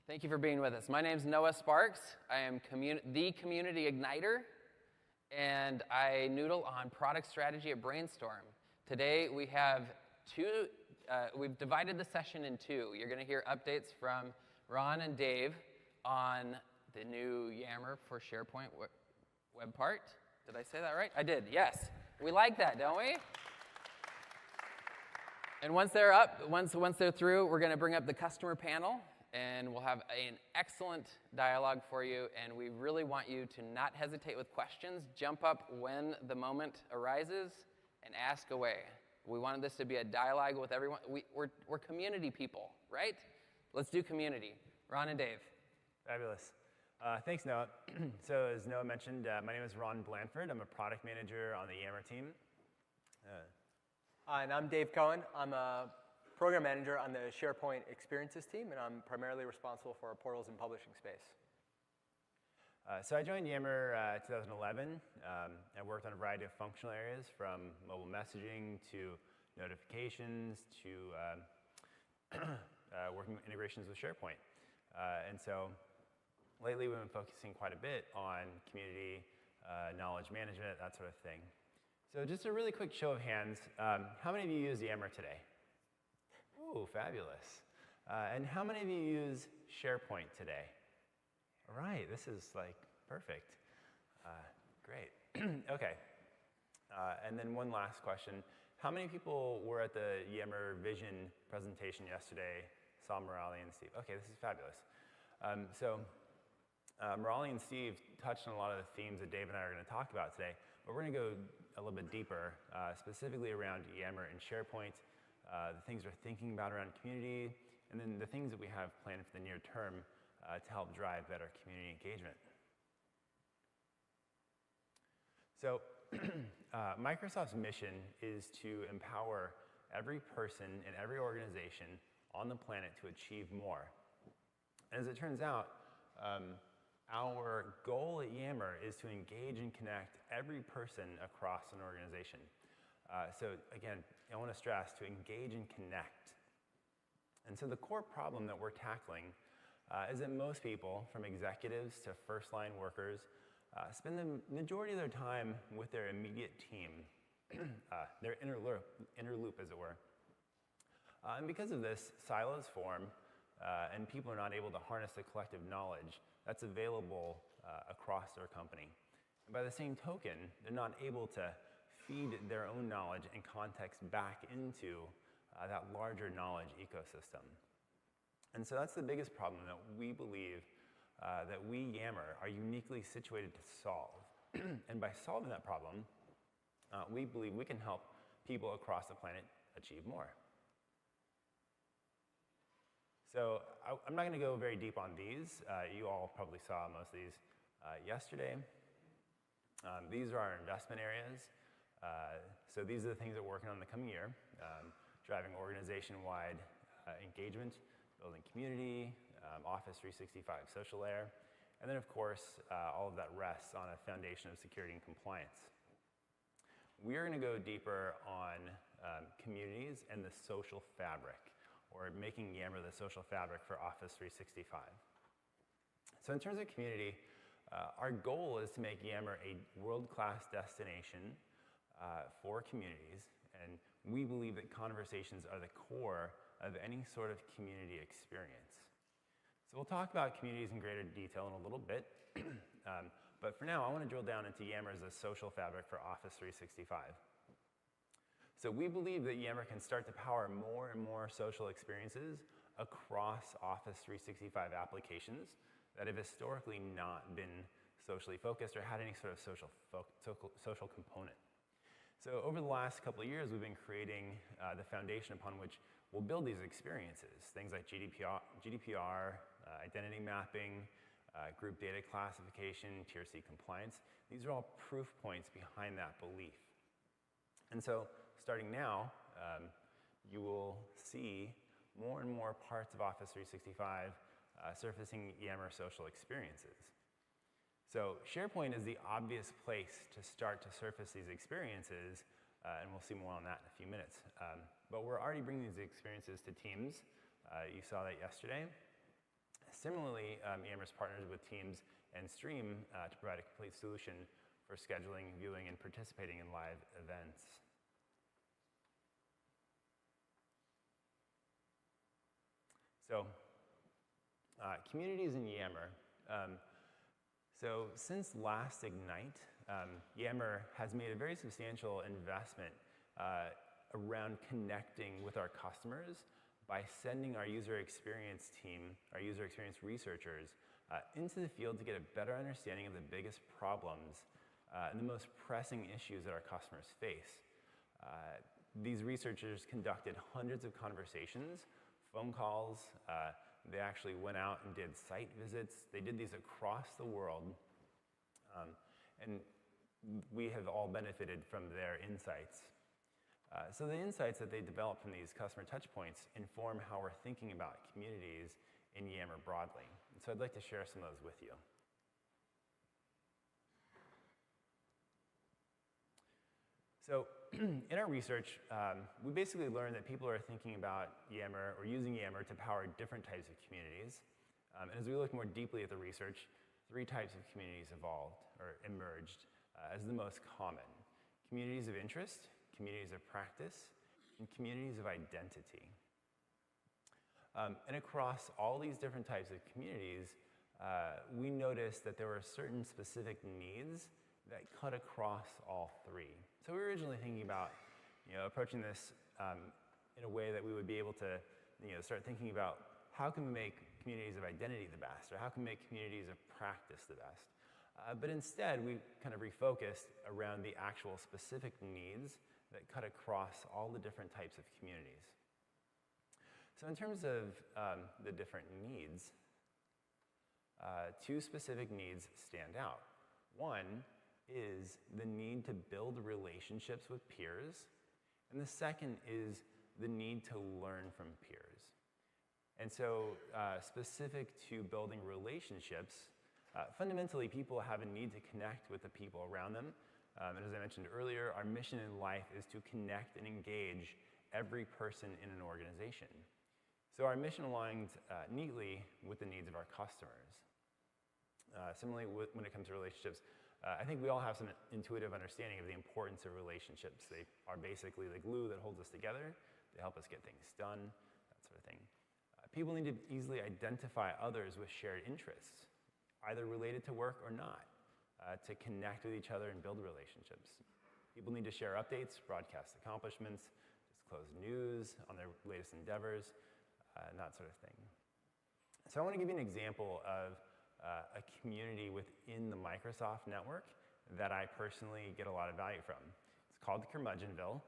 Thank you for being with us. My name's Noah Sparks. I am the Community Igniter, and I noodle on product strategy at Brainstorm. Today we have we've divided the session in two. You're going to hear updates from Ron and Dave on the new Yammer for SharePoint web part. Did I say that right? I did, yes. We like that, don't we? And once they're through, we're going to bring up the customer panel, and we'll have an excellent dialogue for you, and we really want you to not hesitate with questions. Jump up when the moment arises and ask away. We wanted this to be a dialogue with everyone. We're community people, right? Let's do community. Ron and Dave. Fabulous. Thanks, Noah. So as Noah mentioned, my name is Ron Blanford. I'm a product manager on the Yammer team. And I'm Dave Cohen. I'm a program manager on the SharePoint Experiences team, and I'm primarily responsible for our portals and publishing space. So I joined Yammer 2011. I worked on a variety of functional areas, from mobile messaging to notifications to working with integrations with SharePoint. And so lately we've been focusing quite a bit on community, knowledge management, that sort of thing. So just a really quick show of hands, how many of you use Yammer today? Ooh, fabulous. And how many of you use SharePoint today? All right, this is like perfect. Great. Okay. And then one last question. How many people were at the Yammer Vision presentation yesterday? Saw Morali and Steve. Okay, this is fabulous. Morali and Steve touched on a lot of the themes that Dave and I are going to talk about today, but we're going to go a little bit deeper, specifically around Yammer and SharePoint, the things we're thinking about around community, and then the things that we have planned for the near term to help drive better community engagement. So Microsoft's mission is to empower every person in every organization on the planet to achieve more. And as it turns out, our goal at Yammer is to engage and connect every person across an organization. So again, I want to stress to engage and connect. And so the core problem that we're tackling is that most people, from executives to first-line workers, spend the majority of their time with their immediate team, their inner loop, as it were. And because of this, silos form, and people are not able to harness the collective knowledge that's available across their company. And by the same token, they're not able to feed their own knowledge and context back into that larger knowledge ecosystem. And so that's the biggest problem that we believe that we, Yammer, are uniquely situated to solve. And by solving that problem, we believe we can help people across the planet achieve more. So I'm not going to go very deep on these. You all probably saw most of these yesterday. These are our investment areas. So these are the things that we're working on in the coming year, driving organization-wide engagement, building community, Office 365 social layer, and then, of course, all of that rests on a foundation of security and compliance. We are going to go deeper on communities and the social fabric, or making Yammer the social fabric for Office 365. So in terms of community, our goal is to make Yammer a world-class destination for communities, and we believe that conversations are the core of any sort of community experience. So we'll talk about communities in greater detail in a little bit, but for now, I want to drill down into Yammer as a social fabric for Office 365. So we believe that Yammer can start to power more and more social experiences across Office 365 applications that have historically not been socially focused or had any sort of social component. So over the last couple of years, we've been creating the foundation upon which we'll build these experiences, things like GDPR, identity mapping, group data classification, Tier C compliance. These are all proof points behind that belief. And so starting now, you will see more and more parts of Office 365 surfacing Yammer social experiences. So SharePoint is the obvious place to start to surface these experiences, and we'll see more on that in a few minutes. But we're already bringing these experiences to Teams. You saw that yesterday. Similarly, Yammer's partnered with Teams and Stream to provide a complete solution for scheduling, viewing, and participating in live events. So, communities in Yammer. So since last Ignite, Yammer has made a very substantial investment around connecting with our customers by sending our user experience team, our user experience researchers, into the field to get a better understanding of the biggest problems and the most pressing issues that our customers face. These researchers conducted hundreds of conversations, phone calls. They actually went out and did site visits. They did these across the world. And we have all benefited from their insights. So the insights that they developed from these customer touchpoints inform how we're thinking about communities in Yammer broadly. And so I'd like to share some of those with you. So in our research, we basically learned that people are thinking about Yammer or using Yammer to power different types of communities. And as we look more deeply at the research, 3 types of communities evolved or emerged as the most common: communities of interest, communities of practice, and communities of identity. And across all these different types of communities, we noticed that there were certain specific needs that cut across all 3. So we were originally thinking about, approaching this in a way that we would be able to, start thinking about how can we make communities of identity the best, or how can we make communities of practice the best. But instead, we kind of refocused around the actual specific needs that cut across all the different types of communities. So in terms of the different needs, 2 specific needs stand out. One is the need to build relationships with peers, and the second is the need to learn from peers. And so specific to building relationships, fundamentally people have a need to connect with the people around them. And as I mentioned earlier, our mission in life is to connect and engage every person in an organization. So our mission aligns neatly with the needs of our customers. Similarly, when it comes to relationships, I think we all have some intuitive understanding of the importance of relationships. They are basically the glue that holds us together. They help us get things done, that sort of thing. People need to easily identify others with shared interests, either related to work or not, to connect with each other and build relationships. People need to share updates, broadcast accomplishments, disclose news on their latest endeavors, and that sort of thing. So I want to give you an example of a community within the Microsoft network that I personally get a lot of value from. It's called Curmudgeonville,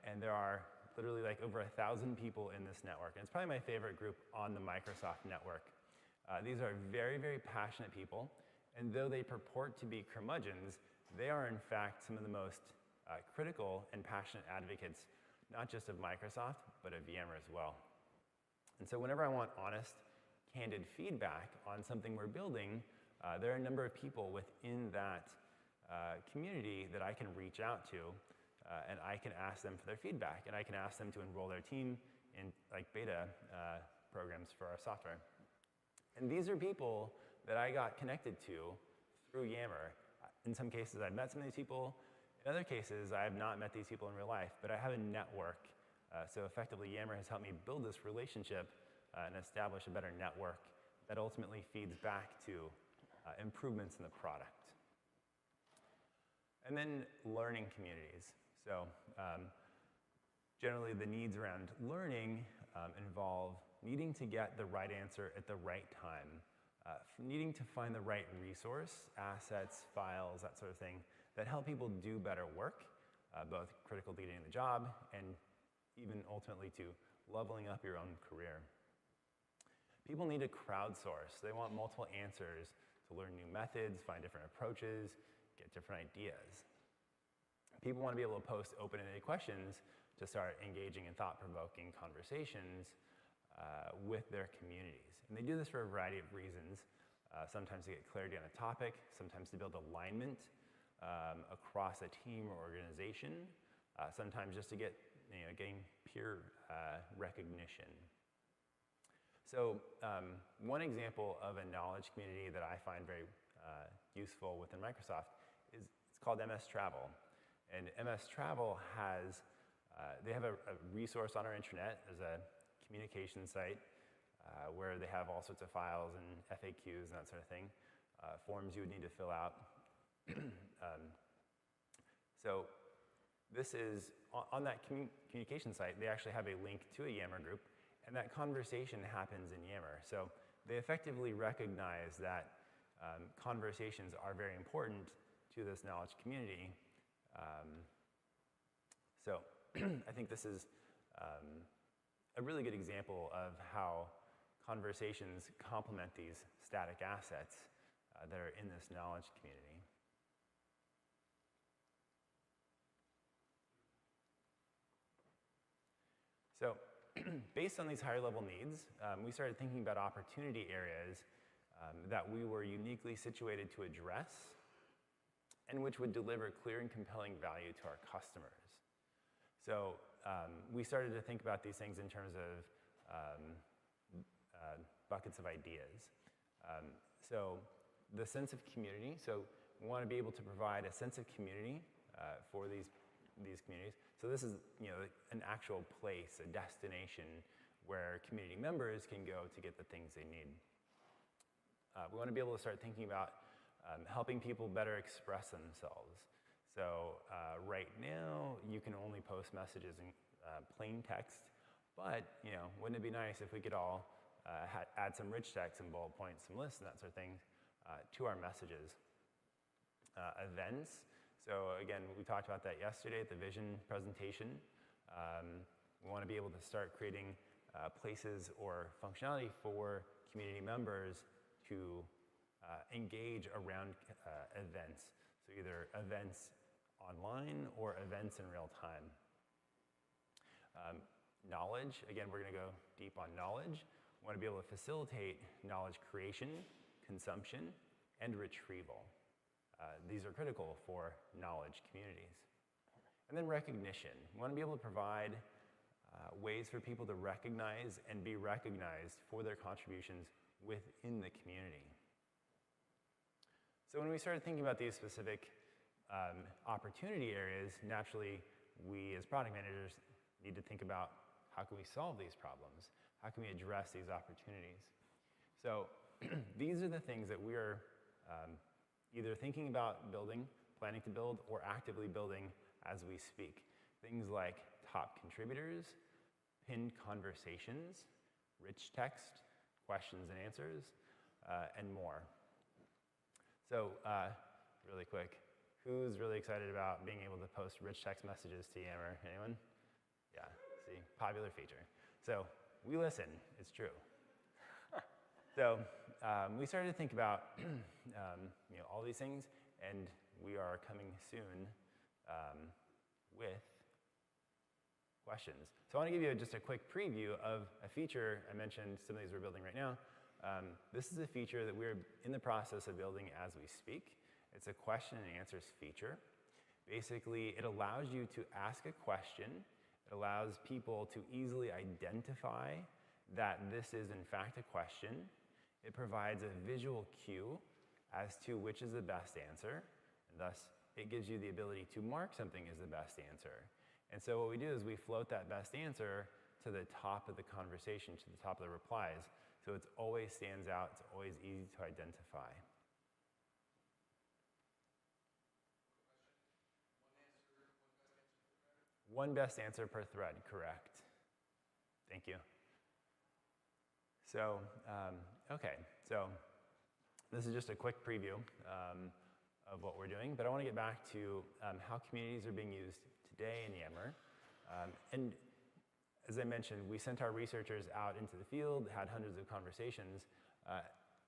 and there are literally like over 1,000 people in this network. And it's probably my favorite group on the Microsoft network. These are very, very passionate people, and though they purport to be curmudgeons, they are in fact some of the most critical and passionate advocates, not just of Microsoft, but of Yammer as well. And so whenever I want honest, candid feedback on something we're building, there are a number of people within that community that I can reach out to, and I can ask them for their feedback, and I can ask them to enroll their team in like beta programs for our software. And these are people that I got connected to through Yammer. In some cases, I've met some of these people. In other cases, I have not met these people in real life, but I have a network. So effectively, Yammer has helped me build this relationship and establish a better network that ultimately feeds back to improvements in the product. And then learning communities. So generally, the needs around learning involve needing to get the right answer at the right time, needing to find the right resource, assets, files, that sort of thing, that help people do better work, both critical to getting the job and even ultimately to leveling up your own career. People need to crowdsource. They want multiple answers to learn new methods, find different approaches, get different ideas. People want to be able to post open-ended questions to start engaging in thought-provoking conversations with their communities. And they do this for a variety of reasons. Sometimes to get clarity on a topic, sometimes to build alignment across a team or organization, sometimes just to get gain peer recognition. So one example of a knowledge community that I find very useful within Microsoft is it's called MS Travel. And MS Travel has, they have a resource on our intranet. There's a communication site where they have all sorts of files and FAQs and that sort of thing, forms you would need to fill out. So this is, on that communication site, they actually have a link to a Yammer group, and that conversation happens in Yammer. So they effectively recognize that conversations are very important to this knowledge community. So I think this is a really good example of how conversations complement these static assets that are in this knowledge community. So based on these higher level needs, we started thinking about opportunity areas that we were uniquely situated to address and which would deliver clear and compelling value to our customers. So we started to think about these things in terms of buckets of ideas. So the sense of community, so we want to be able to provide a sense of community for these communities. So this is, you know, an actual place, a destination where community members can go to get the things they need. We want to be able to start thinking about helping people better express themselves. So right now, you can only post messages in plain text, but you know, wouldn't it be nice if we could all add some rich text, some bullet points, some lists, and that sort of thing to our messages. Events. So again, we talked about that yesterday at the vision presentation. We want to be able to start creating places or functionality for community members to engage around events. So either events online or events in real time. Knowledge, again, we're going to go deep on knowledge. We want to be able to facilitate knowledge creation, consumption, and retrieval. These are critical for knowledge communities. And then recognition. We want to be able to provide ways for people to recognize and be recognized for their contributions within the community. So when we started thinking about these specific opportunity areas, naturally, we as product managers need to think about how can we solve these problems? How can we address these opportunities? So these are the things that we are either thinking about building, planning to build, or actively building as we speak. Things like top contributors, pinned conversations, rich text, questions and answers, and more. So really quick, who's really excited about being able to post rich text messages to Yammer? Anyone? Yeah, see, popular feature. So we listen, it's true. So we started to think about you know, all these things, and we are coming soon with questions. So I want to give you just a quick preview of a feature. I mentioned some of these we're building right now. This is a feature that we're in the process of building as we speak. It's a question and answers feature. Basically, it allows you to ask a question. It allows people to easily identify that this is in fact a question. It provides a visual cue as to which is the best answer, and thus it gives you the ability to mark something as the best answer. And so what we do is we float that best answer to the top of the conversation, to the top of the replies, so it always stands out, it's always easy to identify. One best answer per thread, correct. Thank you. So, okay, so this is just a quick preview of what we're doing, but I want to get back to how communities are being used today in Yammer. And as I mentioned, we sent our researchers out into the field, had hundreds of conversations,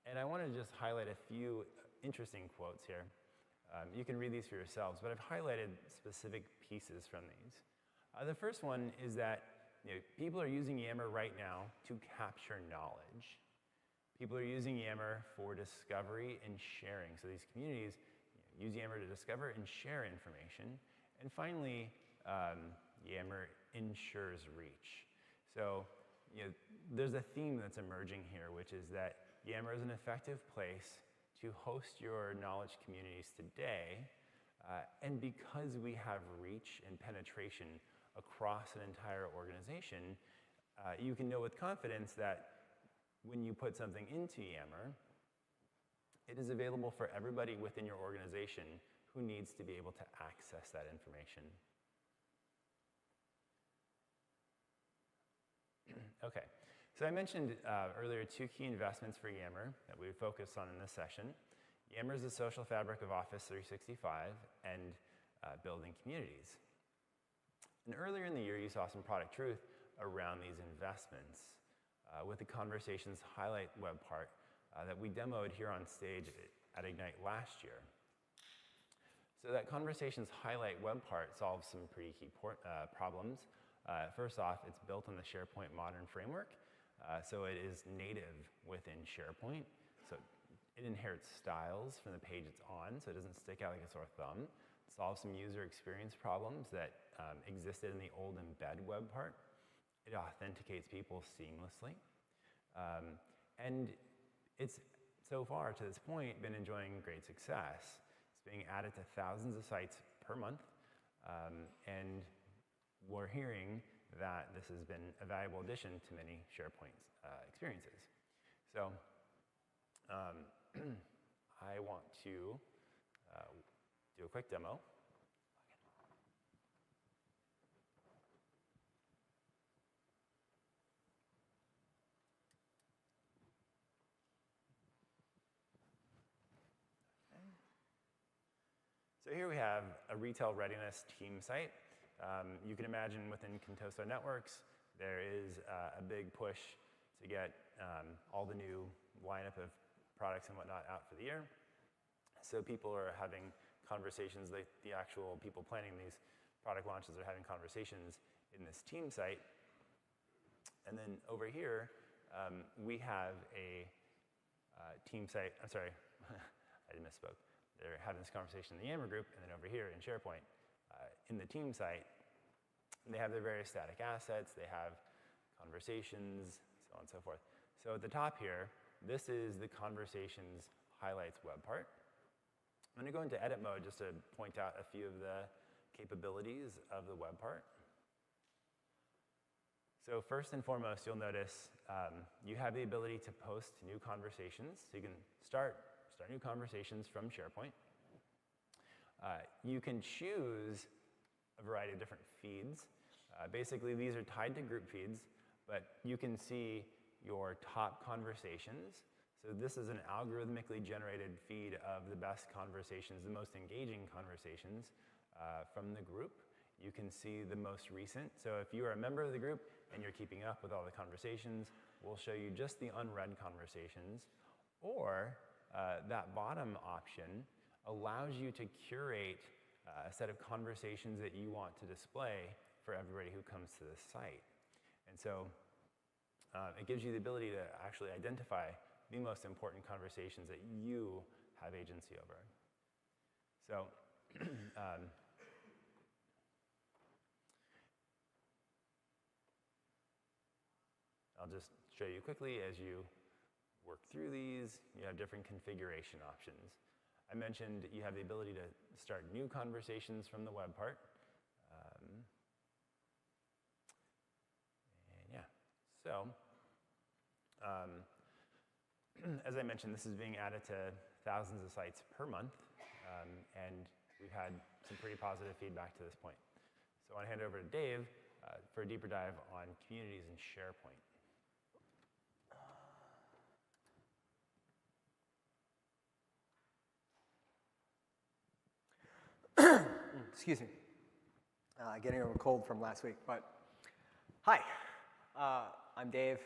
and I want to just highlight a few interesting quotes here. You can read these for yourselves, but I've highlighted specific pieces from these. The first one is that people are using Yammer right now to capture knowledge. People are using Yammer for discovery and sharing. So these communities use Yammer to discover and share information. And finally, Yammer ensures reach. So there's a theme that's emerging here, which is that Yammer is an effective place to host your knowledge communities today. And because we have reach and penetration across an entire organization, you can know with confidence that when you put something into Yammer, it is available for everybody within your organization who needs to be able to access that information. Okay, so I mentioned earlier 2 key investments for Yammer that we would focus on in this session. Yammer is the social fabric of Office 365 and building communities. And earlier in the year, you saw some product truth around these investments with the Conversations Highlight web part that we demoed here on stage at Ignite last year. So that Conversations Highlight web part solves some pretty key problems. First off, it's built on the SharePoint Modern Framework, so it is native within SharePoint. So it inherits styles from the page it's on, so it doesn't stick out like a sore thumb. It solves some user experience problems that existed in the old embed web part. It authenticates people seamlessly. And it's, so far to this point, been enjoying great success. It's being added to thousands of sites per month, and we're hearing that this has been a valuable addition to many SharePoint experiences. So I want to do a quick demo. So here we have a retail readiness team site. You can imagine within Contoso Networks, there is a big push to get all the new lineup of products and whatnot out for the year. So people are having conversations, the actual people planning these product launches are having conversations in this team site. And then over here, we have a team site, I'm sorry, I misspoke. They're having this conversation in the Yammer group, and then over here in SharePoint, in the team site, they have their various static assets, they have conversations, so on and so forth. So at the top here, this is the Conversations Highlights web part. I'm going to go into edit mode just to point out a few of the capabilities of the web part. So first and foremost, you'll notice you have the ability to post new conversations. So you can start new conversations from SharePoint. You can choose a variety of different feeds. Basically, these are tied to group feeds, but you can see your top conversations. So this is an algorithmically generated feed of the best conversations, the most engaging conversations from the group. You can see the most recent. So if you are a member of the group and you're keeping up with all the conversations, we'll show you just the unread conversations. Or that bottom option allows you to curate a set of conversations that you want to display for everybody who comes to this site. And so it gives you the ability to actually identify the most important conversations that you have agency over. So I'll just show you quickly as you work through these. You have different configuration options. I mentioned you have the ability to start new conversations from the web part. And yeah, so as I mentioned, this is being added to thousands of sites per month, and we've had some pretty positive feedback to this point. So I want to hand it over to Dave for a deeper dive on communities in SharePoint. Excuse me. Getting over a cold from last week, but hi. I'm Dave,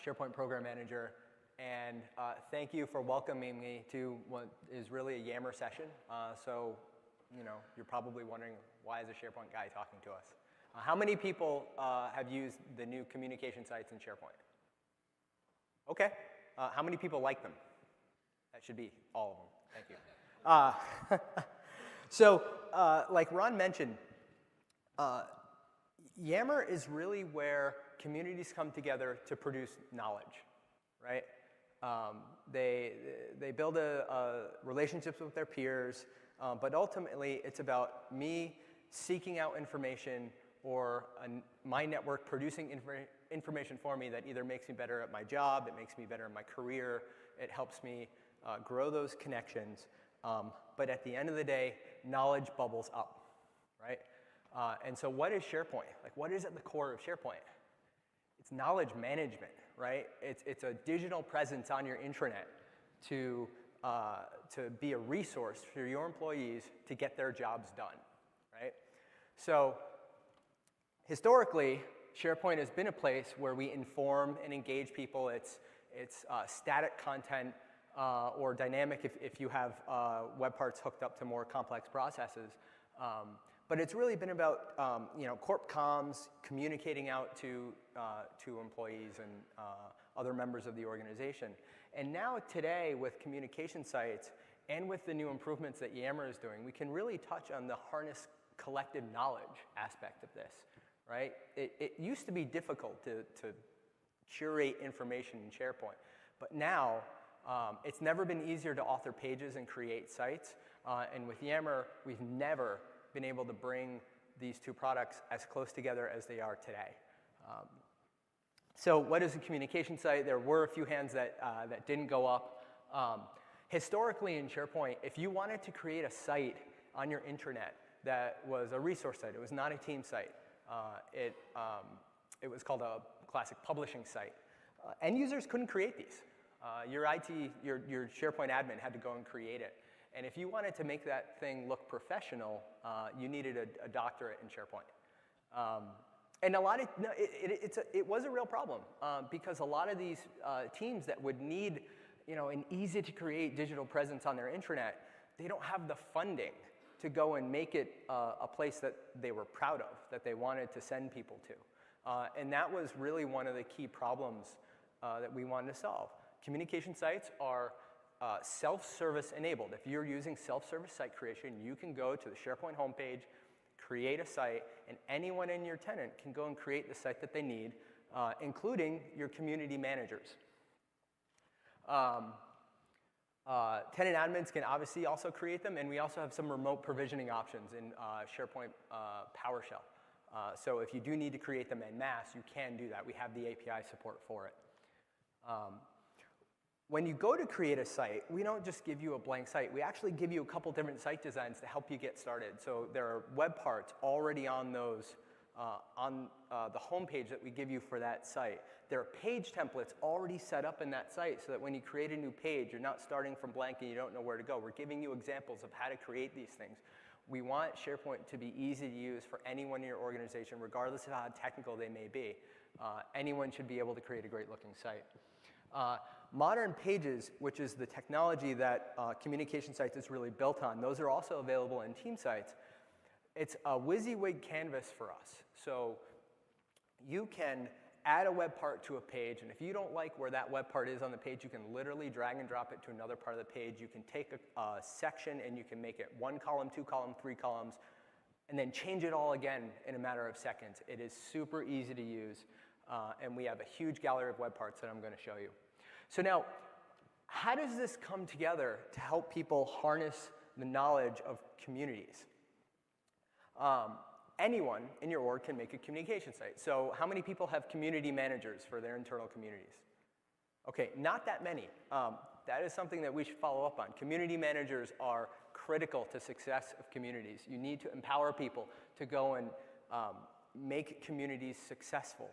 SharePoint Program Manager, and thank you for welcoming me to what is really a Yammer session. So, you know, you're probably wondering, why is a SharePoint guy talking to us? How many people have used the new communication sites in SharePoint? Okay. How many people like them? That should be all of them. Thank you. So, like Ron mentioned, Yammer is really where communities come together to produce knowledge, right? They build relationships with their peers, but ultimately it's about me seeking out information or my network producing information for me that either makes me better at my job, it makes me better in my career, it helps me grow those connections. But at the end of the day, knowledge bubbles up, right? And so what is SharePoint? Like, what is at the core of SharePoint? It's knowledge management, right? It's a digital presence on your intranet to be a resource for your employees to get their jobs done, right? So historically, SharePoint has been a place where we inform and engage people. It's static content or dynamic if you have web parts hooked up to more complex processes. But it's really been about corp comms, communicating out to employees and other members of the organization. And now today, with communication sites and with the new improvements that Yammer is doing, we can really touch on the harness collective knowledge aspect of this, right? It used to be difficult to curate information in SharePoint, but now it's never been easier to author pages and create sites. And with Yammer, we've never been able to bring these two products as close together as they are today. So what is a communication site? There were a few hands that didn't go up. Historically in SharePoint, if you wanted to create a site on your intranet that was a resource site, it was not a team site, it was called a classic publishing site. End users couldn't create these. Your SharePoint admin had to go and create it. And if you wanted to make that thing look professional, you needed a doctorate in SharePoint. And it was a real problem because a lot of these teams that would need an easy-to-create digital presence on their intranet, they don't have the funding to go and make it a place that they were proud of, that they wanted to send people to. And that was really one of the key problems that we wanted to solve. Communication sites are self-service enabled. If you're using self-service site creation, you can go to the SharePoint homepage, create a site, and anyone in your tenant can go and create the site that they need, including your community managers. Tenant admins can obviously also create them, and we also have some remote provisioning options in SharePoint PowerShell. So if you do need to create them en masse, you can do that. We have the API support for it. When you go to create a site, we don't just give you a blank site. We actually give you a couple different site designs to help you get started. So there are web parts already on those, on the home page that we give you for that site. There are page templates already set up in that site so that when you create a new page, you're not starting from blank and you don't know where to go. We're giving you examples of how to create these things. We want SharePoint to be easy to use for anyone in your organization, regardless of how technical they may be. Anyone should be able to create a great-looking site. Modern Pages, which is the technology that communication sites is really built on, those are also available in team sites. It's a WYSIWYG canvas for us. So you can add a web part to a page, and if you don't like where that web part is on the page, you can literally drag and drop it to another part of the page. You can take a section and you can make it 1 column, 2 column, 3 columns, and then change it all again in a matter of seconds. It is super easy to use, and we have a huge gallery of web parts that I'm going to show you. So now, how does this come together to help people harness the knowledge of communities? Anyone in your org can make a communication site. So how many people have community managers for their internal communities? Okay, not that many. That is something that we should follow up on. Community managers are critical to success of communities. You need to empower people to go and make communities successful.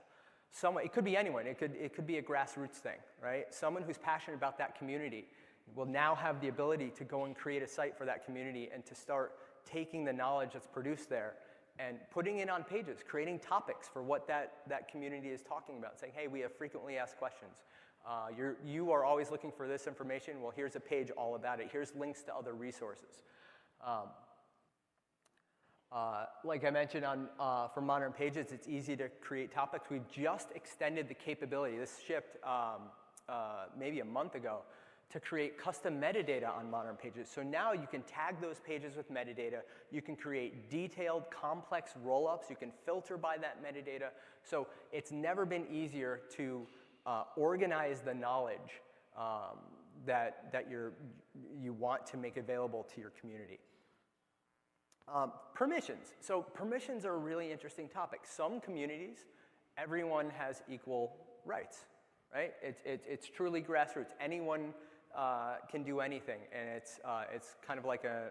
It could be anyone. It could be a grassroots thing, right? Someone who's passionate about that community will now have the ability to go and create a site for that community and to start taking the knowledge that's produced there and putting it on pages, creating topics for what that community is talking about, saying, hey, we have frequently asked questions. You are always looking for this information. Well, here's a page all about it. Here's links to other resources. Like I mentioned for Modern Pages, it's easy to create topics. We just extended the capability. This shipped maybe a month ago to create custom metadata on modern pages. So now you can tag those pages with metadata. You can create detailed, complex roll-ups. You can filter by that metadata. So it's never been easier to organize the knowledge that you want to make available to your community. Permissions. So permissions are a really interesting topic. Some communities, everyone has equal rights, right? It's truly grassroots. Anyone can do anything, and it's kind of like an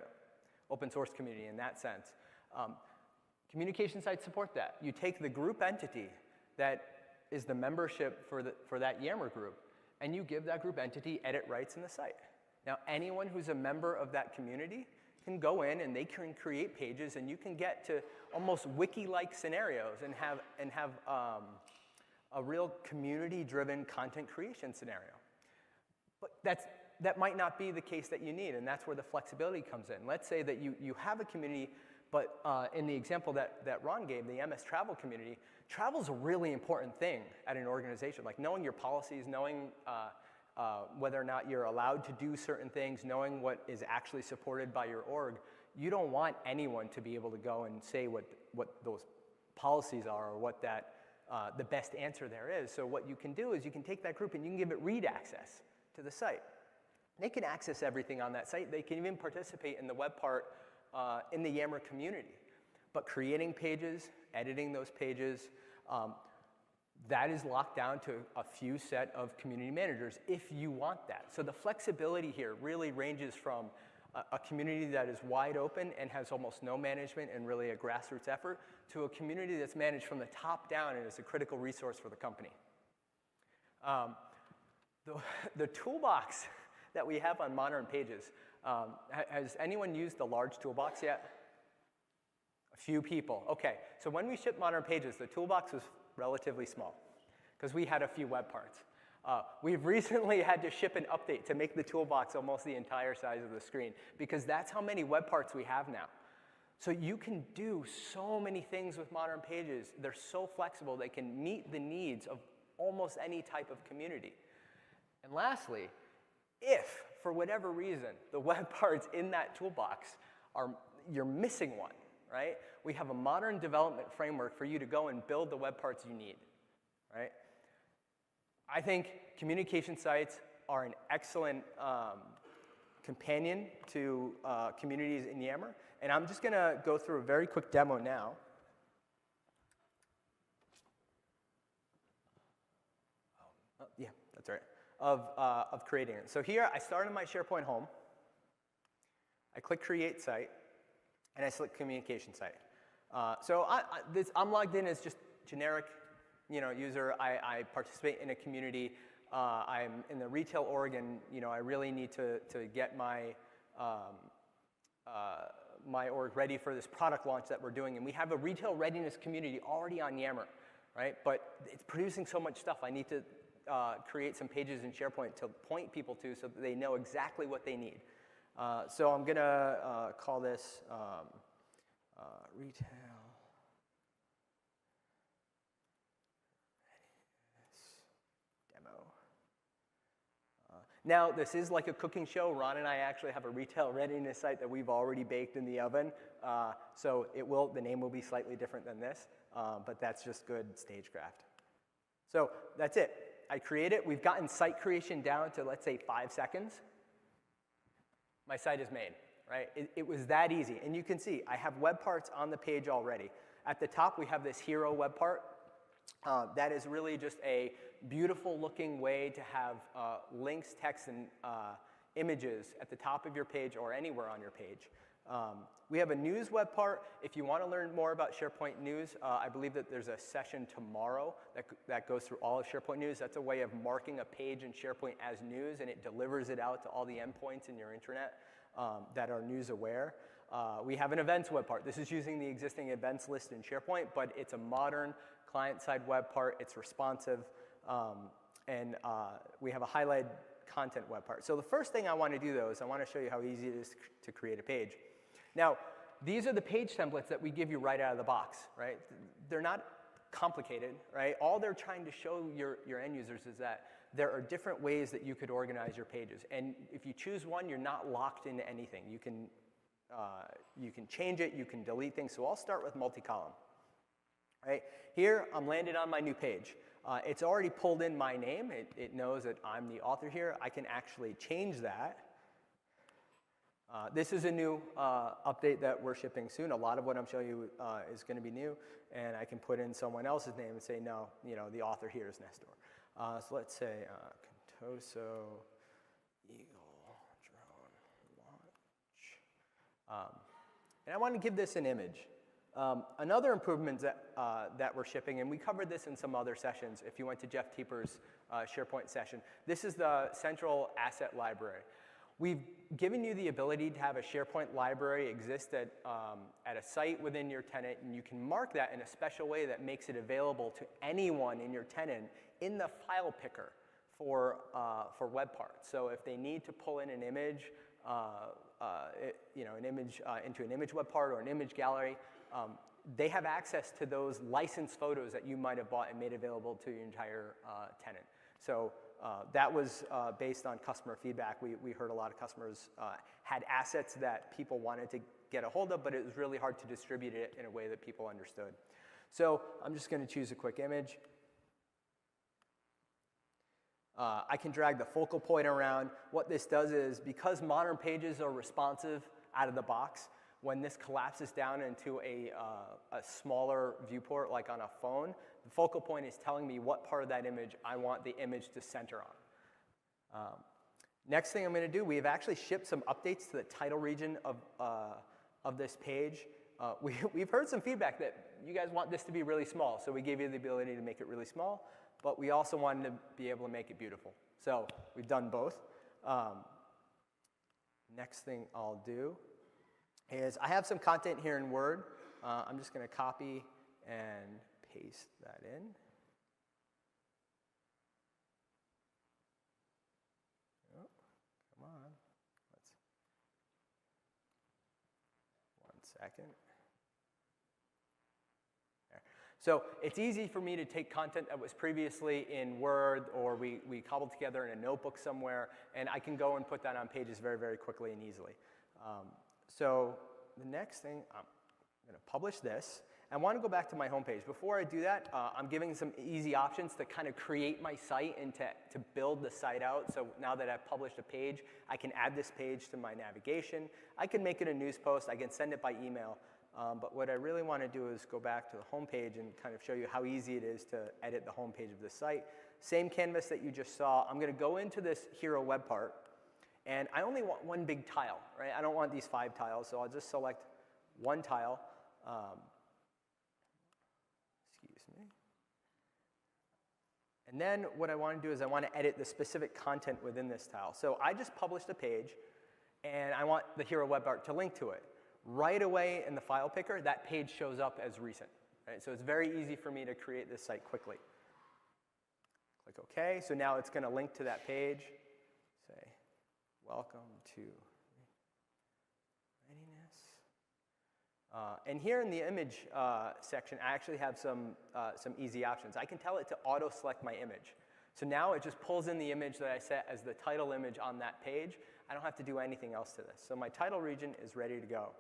open source community in that sense. Communication sites support that. You take the group entity that is the membership for that Yammer group, and you give that group entity edit rights in the site. Now, anyone who's a member of that community can go in and they can create pages, and you can get to almost wiki-like scenarios and have a real community-driven content creation scenario. But that might not be the case that you need, and that's where the flexibility comes in. Let's say that you have a community, but in the example that Ron gave, the MS travel community, travel is a really important thing at an organization. Like knowing your policies, knowing whether or not you're allowed to do certain things, knowing what is actually supported by your org. You don't want anyone to be able to go and say what those policies are or what the best answer there is. So what you can do is you can take that group and you can give it read access to the site. They can access everything on that site. They can even participate in the web part in the Yammer community. But creating pages, editing those pages, that is locked down to a few set of community managers if you want that. So the flexibility here really ranges from a community that is wide open and has almost no management and really a grassroots effort to a community that's managed from the top down and is a critical resource for the company. The toolbox that we have on modern pages, has anyone used the large toolbox yet? A few people. Okay, so when we shipped modern pages, the toolbox was relatively small because we had a few web parts. We've recently had to ship an update to make the toolbox almost the entire size of the screen because that's how many web parts we have now. So you can do so many things with modern pages. They're so flexible. They can meet the needs of almost any type of community. And lastly, if, for whatever reason, the web parts in that toolbox you're missing one, right? We have a modern development framework for you to go and build the web parts you need, right? I think communication sites are an excellent companion to communities in Yammer, and I'm just going to go through a very quick demo now. Oh, yeah, that's right. Of creating it. So here, I started my SharePoint home. I click Create Site, and I select Communication Site. So I'm logged in as just generic, user. I participate in a community. I'm in the retail org, and I really need to get my my org ready for this product launch that we're doing. And we have a retail readiness community already on Yammer, right? But it's producing so much stuff. I need to create some pages in SharePoint to point people to so that they know exactly what they need. So I'm going to call this retail demo. Now, this is like a cooking show. Ron and I actually have a retail readiness site that we've already baked in the oven. So the name will be slightly different than this, but that's just good stagecraft. So that's it. I create it. We've gotten site creation down to, let's say, 5 seconds. My site is made, right? It was that easy. And you can see I have web parts on the page already. At the top, we have this hero web part. That is really just a beautiful looking way to have links, text, and images at the top of your page or anywhere on your page. We have a news web part. If you want to learn more about SharePoint News, I believe that there's a session tomorrow that goes through all of SharePoint News. That's a way of marking a page in SharePoint as news, and it delivers it out to all the endpoints in your intranet that are news aware. We have an events web part. This is using the existing events list in SharePoint, but it's a modern client-side web part. It's responsive, and we have a highlighted content web part. So the first thing I want to do, though, is I want to show you how easy it is to create a page. Now, these are the page templates that we give you right out of the box, right? They're not complicated, right? All they're trying to show your end users is that there are different ways that you could organize your pages. And if you choose one, you're not locked into anything. You can change it, you can delete things. So I'll start with multi-column. Right? Here, I'm landed on my new page. It's already pulled in my name. It knows that I'm the author here. I can actually change that. This is a new update that we're shipping soon. A lot of what I'm showing you is going to be new. And I can put in someone else's name and say, no, the author here is Nestor. So let's say Contoso Eagle Drone Launch. And I want to give this an image. Another improvement that we're shipping, and we covered this in some other sessions, if you went to Jeff Teeper's SharePoint session, this is the central asset library. We've given you the ability to have a SharePoint library exist at a site within your tenant, and you can mark that in a special way that makes it available to anyone in your tenant in the file picker for web parts. So if they need to pull in an image, into an image web part or an image gallery, they have access to those licensed photos that you might have bought and made available to your entire tenant. So that was based on customer feedback. We heard a lot of customers had assets that people wanted to get a hold of, but it was really hard to distribute it in a way that people understood. So I'm just going to choose a quick image. I can drag the focal point around. What this does is, because modern pages are responsive out of the box, when this collapses down into a smaller viewport, like on a phone, the focal point is telling me what part of that image I want the image to center on. Next thing I'm going to do, we have actually shipped some updates to the title region of this page. We've heard some feedback that you guys want this to be really small, so we gave you the ability to make it really small, but we also wanted to be able to make it beautiful. So we've done both. Next thing I'll do is I have some content here in Word. I'm just going to copy and paste that in. Oh, come on. One second. There. So it's easy for me to take content that was previously in Word, or we cobbled together in a notebook somewhere, and I can go and put that on pages very, very quickly and easily. So the next thing, I'm going to publish this. I want to go back to my homepage. Before I do that, I'm giving some easy options to kind of create my site and to build the site out. So now that I've published a page, I can add this page to my navigation. I can make it a news post. I can send it by email. But what I really want to do is go back to the homepage and kind of show you how easy it is to edit the homepage of the site. Same canvas that you just saw. I'm going to go into this hero web part. And I only want one big tile, right? I don't want these 5 tiles, so I'll just select one tile. Excuse me. And then what I want to do is I want to edit the specific content within this tile. So I just published a page, and I want the hero web art to link to it. Right away in the file picker, that page shows up as recent. Right? So it's very easy for me to create this site quickly. Click OK. So now it's going to link to that page. Say, welcome to readiness. And here in the image section, I actually have some easy options. I can tell it to auto-select my image. So now it just pulls in the image that I set as the title image on that page. I don't have to do anything else to this. So my title region is ready to go.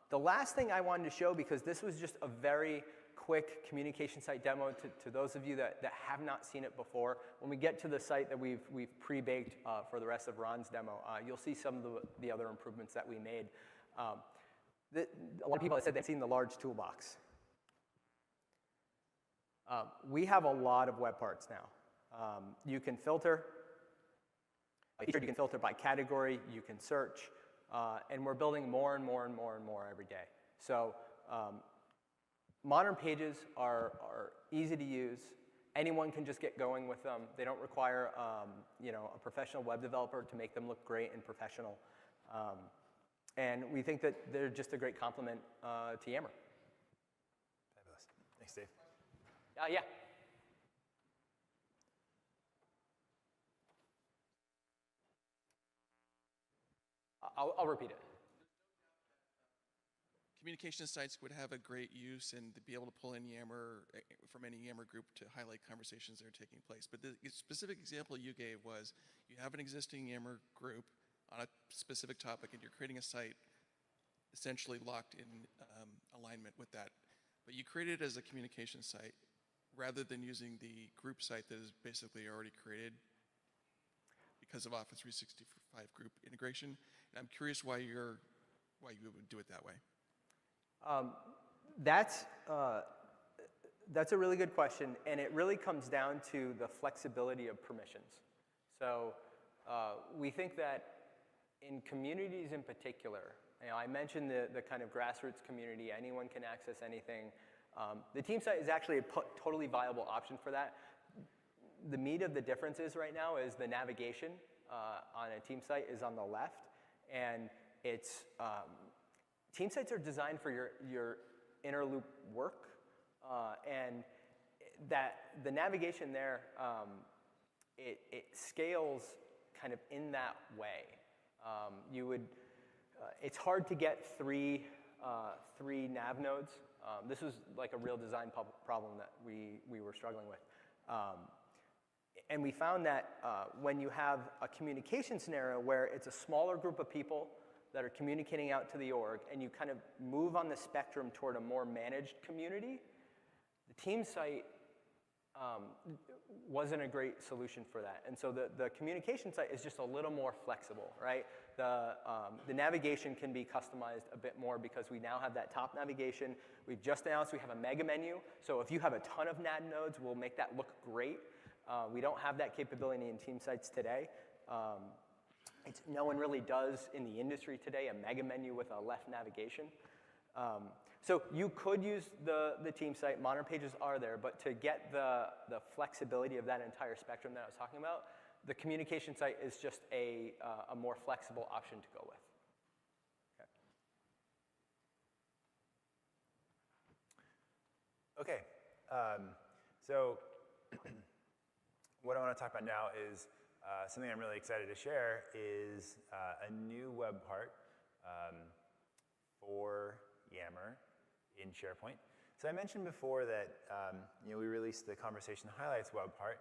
The last thing I wanted to show, because this was just a very quick communication site demo to those of you that have not seen it before. When we get to the site that we've pre-baked for the rest of Ron's demo, you'll see some of the other improvements that we made. A lot of people have said they've seen the large toolbox. We have a lot of web parts now. You can filter. You can filter by category. You can search. And we're building more and more and more and more every day. So modern pages are easy to use. Anyone can just get going with them. They don't require a professional web developer to make them look great and professional. And we think that they're just a great complement to Yammer. Fabulous. Thanks, Dave. Yeah. I'll repeat it. communication sites would have a great use and to be able to pull in Yammer from any Yammer group to highlight conversations that are taking place. But the specific example you gave was you have an existing Yammer group on a specific topic and you're creating a site essentially locked in alignment with that. But you create it as a communication site rather than using the group site that is basically already created because of Office 365 group integration. And I'm curious why you would do it that way. That's a really good question, and it really comes down to the flexibility of permissions. So we think that in communities in particular, I mentioned the kind of grassroots community, anyone can access anything. The team site is actually a totally viable option for that. The meat of the differences right now is the navigation on a team site is on the left, and it's team sites are designed for your inner loop work, and that the navigation there, it scales kind of in that way. It's hard to get three nav nodes. This was like a real design problem that we were struggling with. And we found that when you have a communication scenario where it's a smaller group of people that are communicating out to the org, and you kind of move on the spectrum toward a more managed community, the team site wasn't a great solution for that. And so the communication site is just a little more flexible, right? The navigation can be customized a bit more because we now have that top navigation. We've just announced we have a mega menu. So if you have a ton of nav nodes, we'll make that look great. We don't have that capability in team sites today. No one really does in the industry today, a mega menu with a left navigation. So you could use the team site, modern pages are there, but to get the flexibility of that entire spectrum that I was talking about, the communication site is just a more flexible option to go with. Okay, so what I want to talk about now is something I'm really excited to share is a new web part for Yammer in SharePoint. So I mentioned before that we released the Conversation Highlights web part,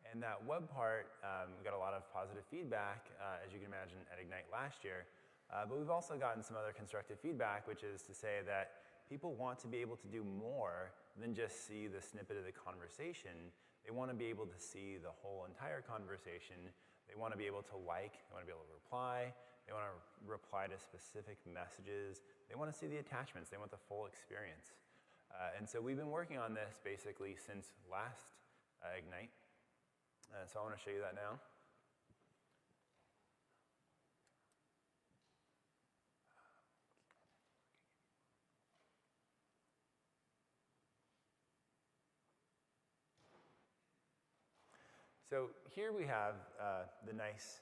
and that web part we got a lot of positive feedback, as you can imagine, at Ignite last year. But we've also gotten some other constructive feedback, which is to say that people want to be able to do more than just see the snippet of the conversation. They want to be able to see the whole entire conversation. They want to be able to like, they want to be able to reply, they want to reply to specific messages, they want to see the attachments, they want the full experience. And so we've been working on this basically since last Ignite. So I want to show you that now. So here we have the nice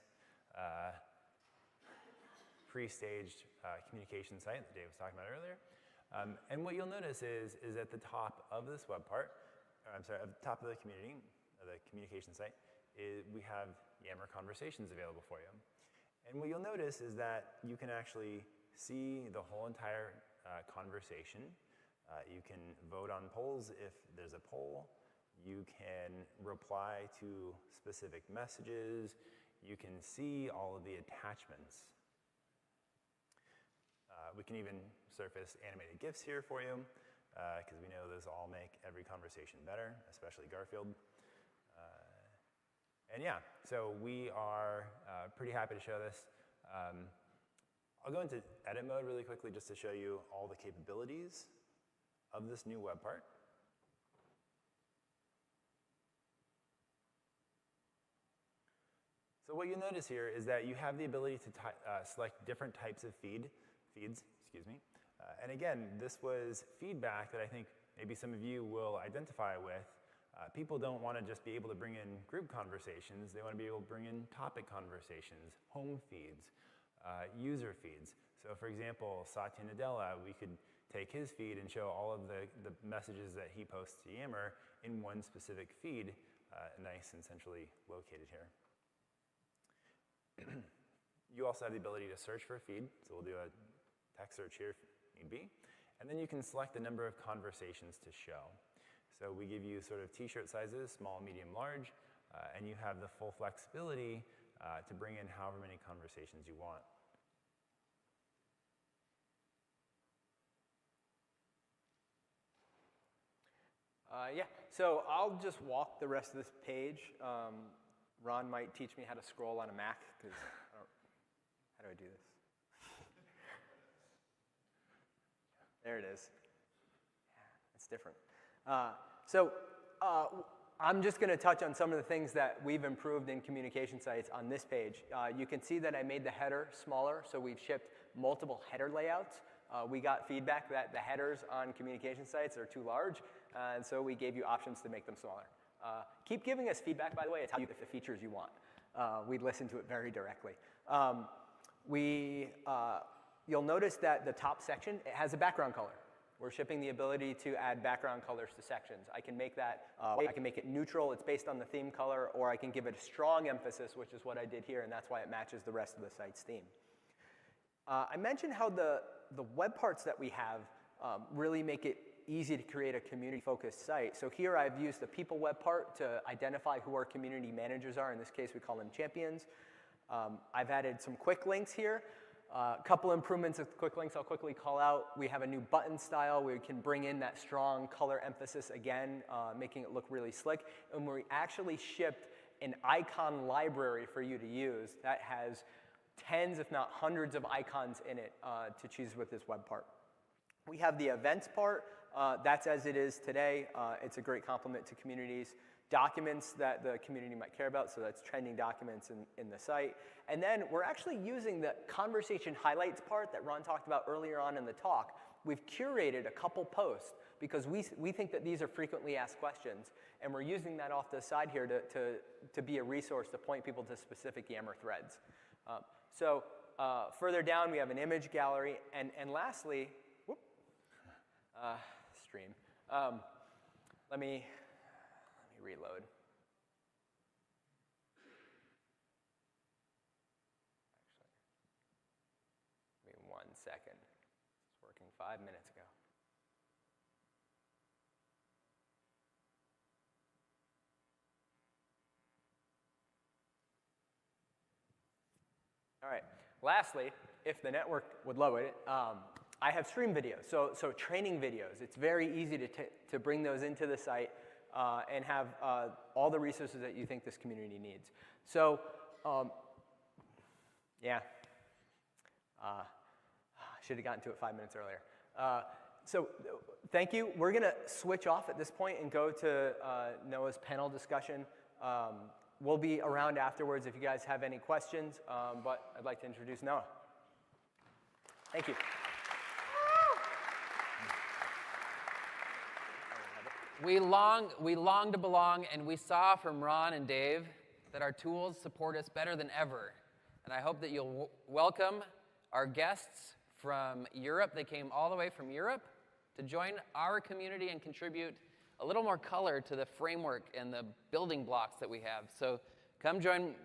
pre-staged communication site that Dave was talking about earlier. And what you'll notice is at the top of this web part, at the top of the communication site, we have Yammer conversations available for you. And what you'll notice is that you can actually see the whole entire conversation. You can vote on polls if there's a poll. You can reply to specific messages. You can see all of the attachments. We can even surface animated GIFs here for you, because we know those all make every conversation better, especially Garfield. And yeah, so we are pretty happy to show this. I'll go into edit mode really quickly just to show you all the capabilities of this new web part. So what you notice here is that you have the ability to select different types of feeds. And again, this was feedback that I think maybe some of you will identify with. People don't want to just be able to bring in group conversations. They want to be able to bring in topic conversations, home feeds, user feeds. So for example, Satya Nadella, we could take his feed and show all of the messages that he posts to Yammer in one specific feed, nice and centrally located here. You also have the ability to search for a feed, so we'll do a text search here if need be. And then you can select the number of conversations to show. So we give you sort of t-shirt sizes, small, medium, large, and you have the full flexibility to bring in however many conversations you want. Yeah, so I'll just walk the rest of this page. Ron might teach me how to scroll on a Mac, because how do I do this? There it is. Yeah, it's different. I'm just going to touch on some of the things that we've improved in communication sites on this page. You can see that I made the header smaller, so we've shipped multiple header layouts. We got feedback that the headers on communication sites are too large, and so we gave you options to make them smaller. Keep giving us feedback, by the way. It's how you get the features you want. We listen to it very directly. You'll notice that the top section, it has a background color. We're shipping the ability to add background colors to sections. I can make that, I can make it neutral, it's based on the theme color, or I can give it a strong emphasis, which is what I did here, and that's why it matches the rest of the site's theme. I mentioned how the web parts that we have really make it easy to create a community-focused site. So here I've used the people web part to identify who our community managers are. In this case, we call them champions. I've added some quick links here. A couple improvements with quick links I'll quickly call out. We have a new button style where we can bring in that strong color emphasis again, making it look really slick. And we actually shipped an icon library for you to use that has tens, if not hundreds of icons in it to choose with this web part. We have the events part. That's as it is today. It's a great complement to communities. Documents that the community might care about, so that's trending documents in the site. And then we're actually using the conversation highlights part that Ron talked about earlier on in the talk. We've curated a couple posts because we think that these are frequently asked questions, and we're using that off the side here to be a resource to point people to specific Yammer threads. Further down, we have an image gallery, and lastly, stream. Let me reload. Actually, give me 1 second. It's working 5 minutes ago. All right. Lastly, if the network would load it, I have stream videos, so training videos. It's very easy to bring those into the site and have all the resources that you think this community needs. So, yeah, should have gotten to it 5 minutes earlier. So thank you. We're going to switch off at this point and go to Noah's panel discussion. We'll be around afterwards if you guys have any questions, but I'd like to introduce Noah. Thank you. We long to belong, and we saw from Ron and Dave that our tools support us better than ever. And I hope that you'll welcome our guests from Europe. They came all the way from Europe to join our community and contribute a little more color to the framework and the building blocks that we have. So come join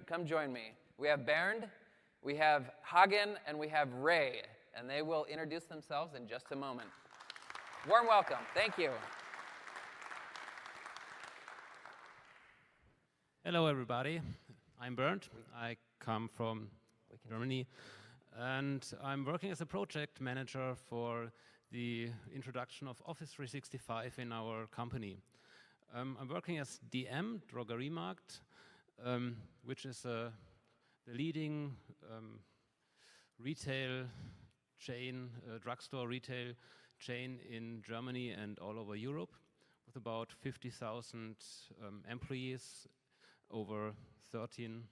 me. We have Bernd, we have Hagen, and we have Ray, and they will introduce themselves in just a moment. Warm welcome. Thank you. Hello, everybody. I'm Bernd. I come from Germany, and I'm working as a project manager for the introduction of Office 365 in our company. I'm working as DM, Drogeriemarkt, which is the leading retail chain, drugstore retail chain in Germany and all over Europe, with about 50,000 employees over 13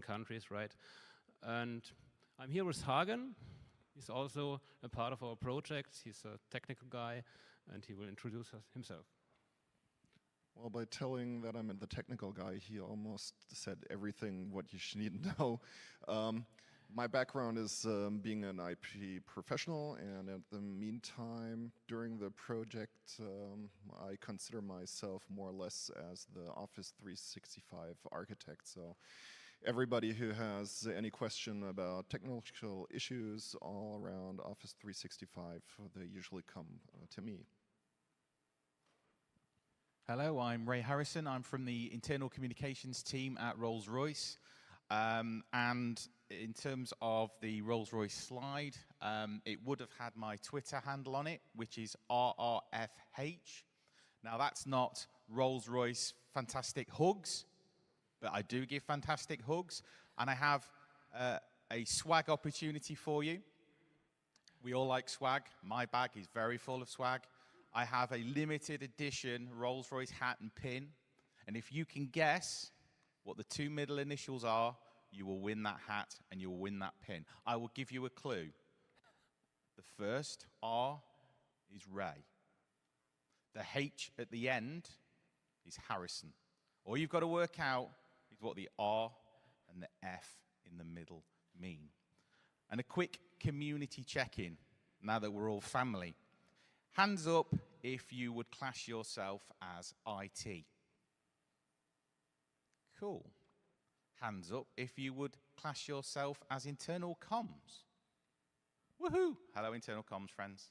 countries, right? And I'm here with Hagen. He's also a part of our project. He's a technical guy, and he will introduce himself. Well, by telling that I'm the technical guy, he almost said everything what you should need to know. My background is being an IP professional, and at the meantime, during the project, I consider myself more or less as the Office 365 architect. So everybody who has any question about technical issues all around Office 365, they usually come to me. Hello, I'm Ray Harrison. I'm from the internal communications team at Rolls Royce. And in terms of the Rolls Royce slide, it would have had my Twitter handle on it, which is RRFH. Now, that's not Rolls Royce fantastic hugs, but I do give fantastic hugs. And I have a swag opportunity for you. We all like swag. My bag is very full of swag. I have a limited edition Rolls Royce hat and pin. And if you can guess what the two middle initials are, you will win that hat and you will win that pin. I will give you a clue. The first R is Ray. The H at the end is Harrison. All you've got to work out is what the R and the F in the middle mean. And a quick community check-in, now that we're all family. Hands up if you would class yourself as IT. Cool. Hands up if you would class yourself as internal comms. Woohoo! Hello, internal comms friends.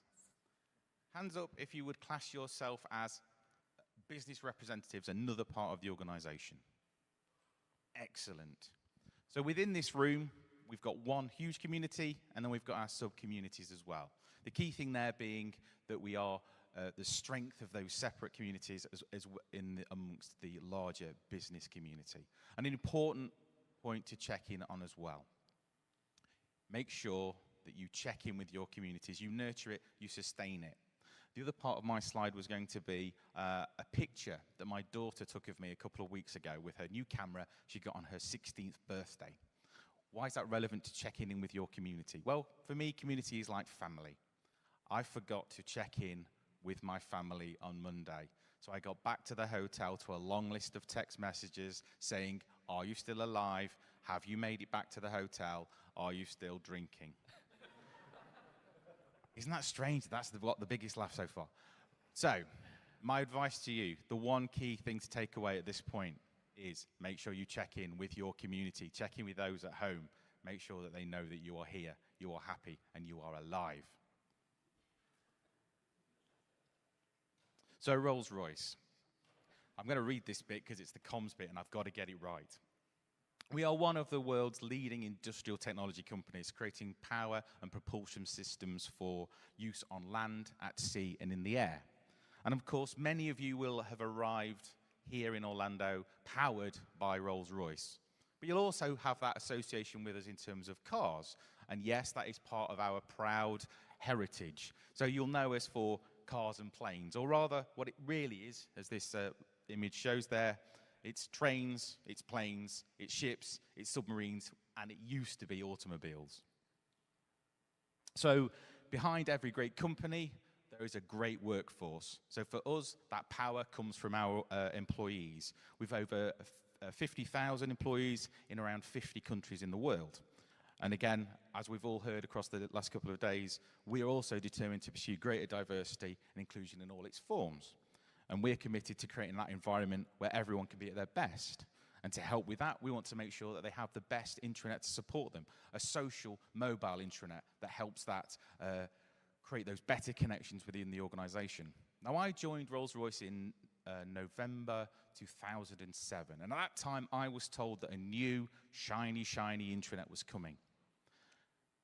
Hands up if you would class yourself as business representatives, another part of the organization. Excellent. So within this room, we've got one huge community, and then we've got our sub-communities as well. The key thing there being that we are the strength of those separate communities amongst the larger business community. And an important point to check in on as well. Make sure that you check in with your communities, you nurture it, you sustain it. The other part of my slide was going to be a picture that my daughter took of me a couple of weeks ago with her new camera she got on her 16th birthday. Why is that relevant to checking in with your community? Well, for me, community is like family. I forgot to check in with my family on Monday. So I got back to the hotel to a long list of text messages saying, are you still alive? Have you made it back to the hotel? Are you still drinking? Isn't that strange? That's the biggest laugh so far. So my advice to you, the one key thing to take away at this point is make sure you check in with your community. Check in with those at home. Make sure that they know that you are here, you are happy, and you are alive. So Rolls Royce. I'm going to read this bit because it's the comms bit and I've got to get it right. We are one of the world's leading industrial technology companies, creating power and propulsion systems for use on land, at sea, and in the air. And of course, many of you will have arrived here in Orlando powered by Rolls Royce. But you'll also have that association with us in terms of cars. And yes, that is part of our proud heritage. So you'll know us for cars and planes, or rather what it really is, as this image shows there, it's trains, it's planes, it's ships, it's submarines, and it used to be automobiles. So behind every great company, there is a great workforce. So for us, that power comes from our employees. We've over 50,000 employees in around 50 countries in the world. And again, as we've all heard across the last couple of days, we are also determined to pursue greater diversity and inclusion in all its forms. And we're committed to creating that environment where everyone can be at their best. And to help with that, we want to make sure that they have the best intranet to support them, a social mobile intranet that helps that create those better connections within the organization. Now, I joined Rolls-Royce in November 2007. And at that time, I was told that a new, shiny intranet was coming.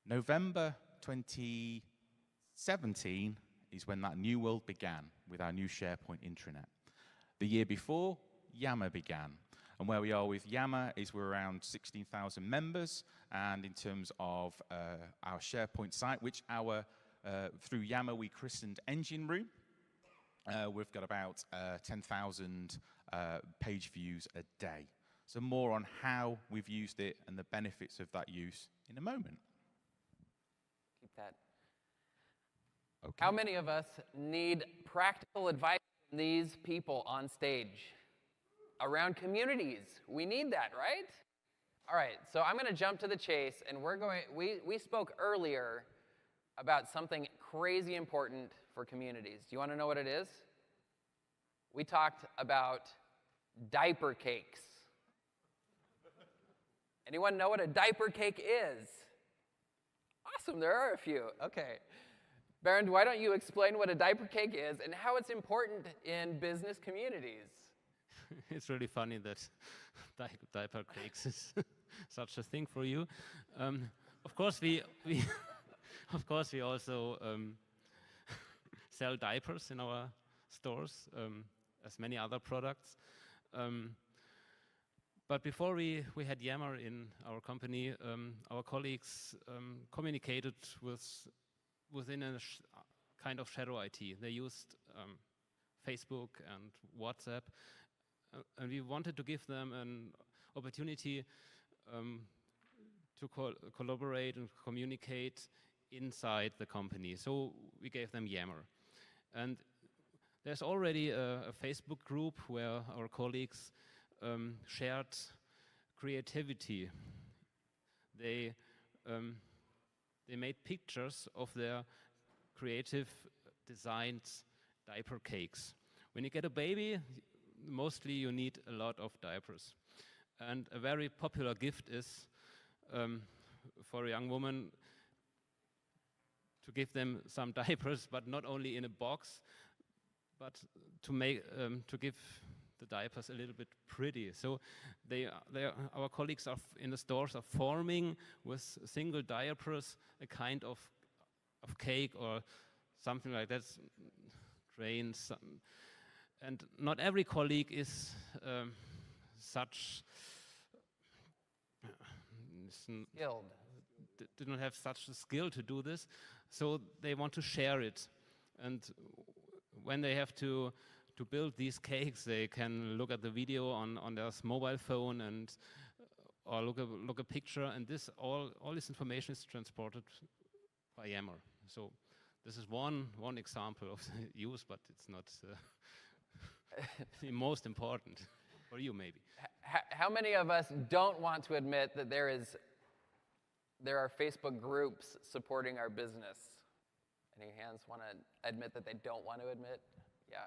November 2017 is when that new world began with our new SharePoint intranet. The year before, Yammer began. And where we are with Yammer is we're around 16,000 members. And in terms of our SharePoint site, which through Yammer we christened Engine Room, we've got about 10,000 page views a day. So more on how we've used it and the benefits of that use in a moment. Keep that. Okay. How many of us need practical advice from these people on stage? Around communities, we need that, right? All right, so I'm going to jump to the chase, and we spoke earlier about something crazy important for communities. Do you want to know what it is? We talked about diaper cakes. Anyone know what a diaper cake is? Awesome, there are a few. Okay. Bernd, why don't you explain what a diaper cake is and how it's important in business communities? It's really funny that diaper cakes is such a thing for you. Of course, we of course we also sell diapers in our stores, as many other products. But before we had Yammer in our company, our colleagues communicated within a kind of shadow IT. They used Facebook and WhatsApp, and we wanted to give them an opportunity to collaborate and communicate inside the company. So we gave them Yammer. And there's already a Facebook group where our colleagues shared creativity. They made pictures of their creative designed diaper cakes. When you get a baby, mostly you need a lot of diapers. And a very popular gift is for a young woman to give them some diapers, but not only in a box, but to give the diapers a little bit pretty. So our colleagues in the stores are forming with single diapers a kind of cake or something like that. Trains, and not every colleague is such skilled. Do not have such a skill to do this, so they want to share it. And when they have to build these cakes, they can look at the video on their mobile phone and or look a picture, and all this information is transported by Yammer. So this is one example of the use, but it's not the most important for you, maybe. How many of us don't want to admit that there are Facebook groups supporting our business? Any hands want to admit that they don't want to admit? Yeah,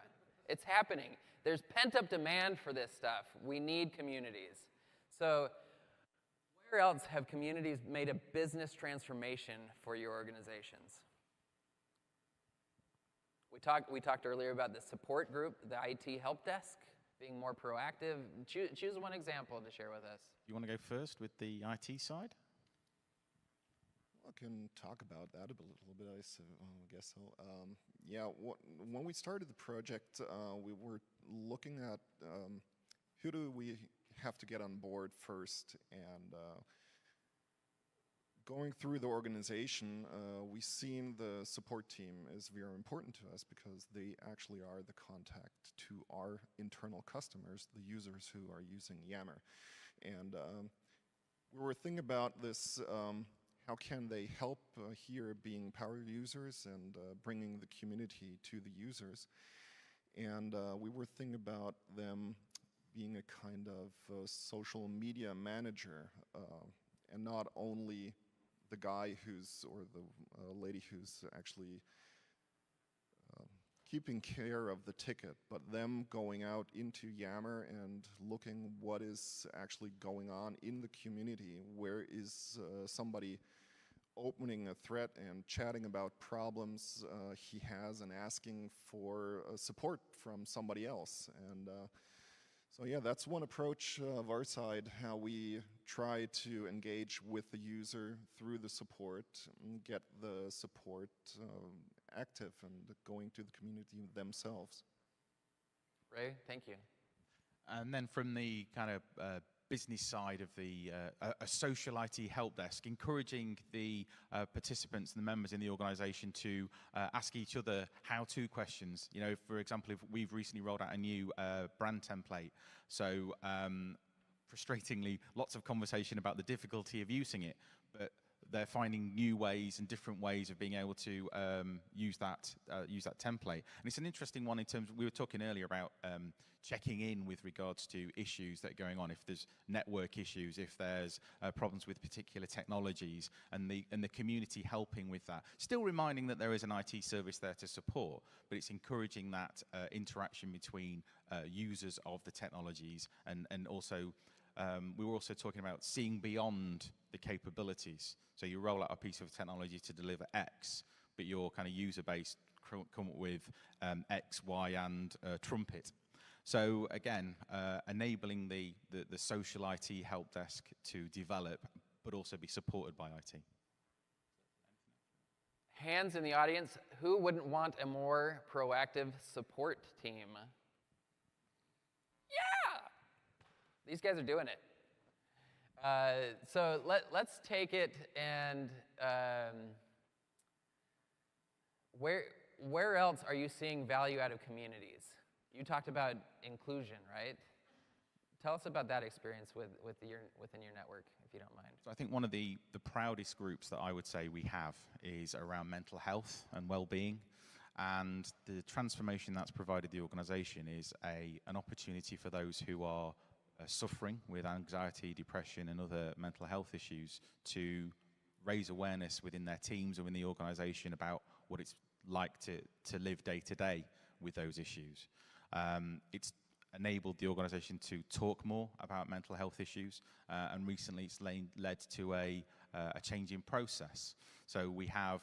it's happening. There's pent-up demand for this stuff. We need communities. So where else have communities made a business transformation for your organizations? We talked earlier about the support group, the IT help desk, being more proactive. Choose one example to share with us. You want to go first with the IT side? I can talk about that a little bit, I guess so. Yeah, when we started the project, we were looking at who do we have to get on board first, and going through the organization, we've seen the support team is very important to us because they actually are the contact to our internal customers, the users who are using Yammer. And we were thinking about this, how can they help here being power users and bringing the community to the users. And we were thinking about them being a kind of social media manager, and not only the guy or the lady who's actually keeping care of the ticket, but them going out into Yammer and looking what is actually going on in the community. Where is somebody opening a thread and chatting about problems he has and asking for support from somebody else. And so yeah, that's one approach of our side, how we try to engage with the user through the support and get the support active and going to the community themselves. Ray, thank you. And then from the kind of business side of the a social IT help desk, encouraging the participants and the members in the organization to ask each other how-to questions. You know, for example, if we've recently rolled out a new brand template, so frustratingly, lots of conversation about the difficulty of using it, but they're finding new ways and different ways of being able to use that template. And it's an interesting one in terms of, we were talking earlier about checking in with regards to issues that are going on, if there's network issues, if there's problems with particular technologies, and the community helping with that. Still reminding that there is an IT service there to support, but it's encouraging that interaction between users of the technologies and also we were also talking about seeing beyond the capabilities. So you roll out a piece of technology to deliver X, but your kind of user base come up with X, Y, and trumpet. So again, enabling the social IT help desk to develop, but also be supported by IT. Hands in the audience, who wouldn't want a more proactive support team? Yeah! These guys are doing it. So let's take it and where else are you seeing value out of communities? You talked about inclusion, right? Tell us about that experience within your network, if you don't mind. So I think one of the proudest groups that I would say we have is around mental health and well-being. And the transformation that's provided the organization is an opportunity for those who are suffering with anxiety, depression, and other mental health issues to raise awareness within their teams or in the organization about what it's like to live day to day with those issues. It's enabled the organization to talk more about mental health issues, and recently it's led to a change in process. So we have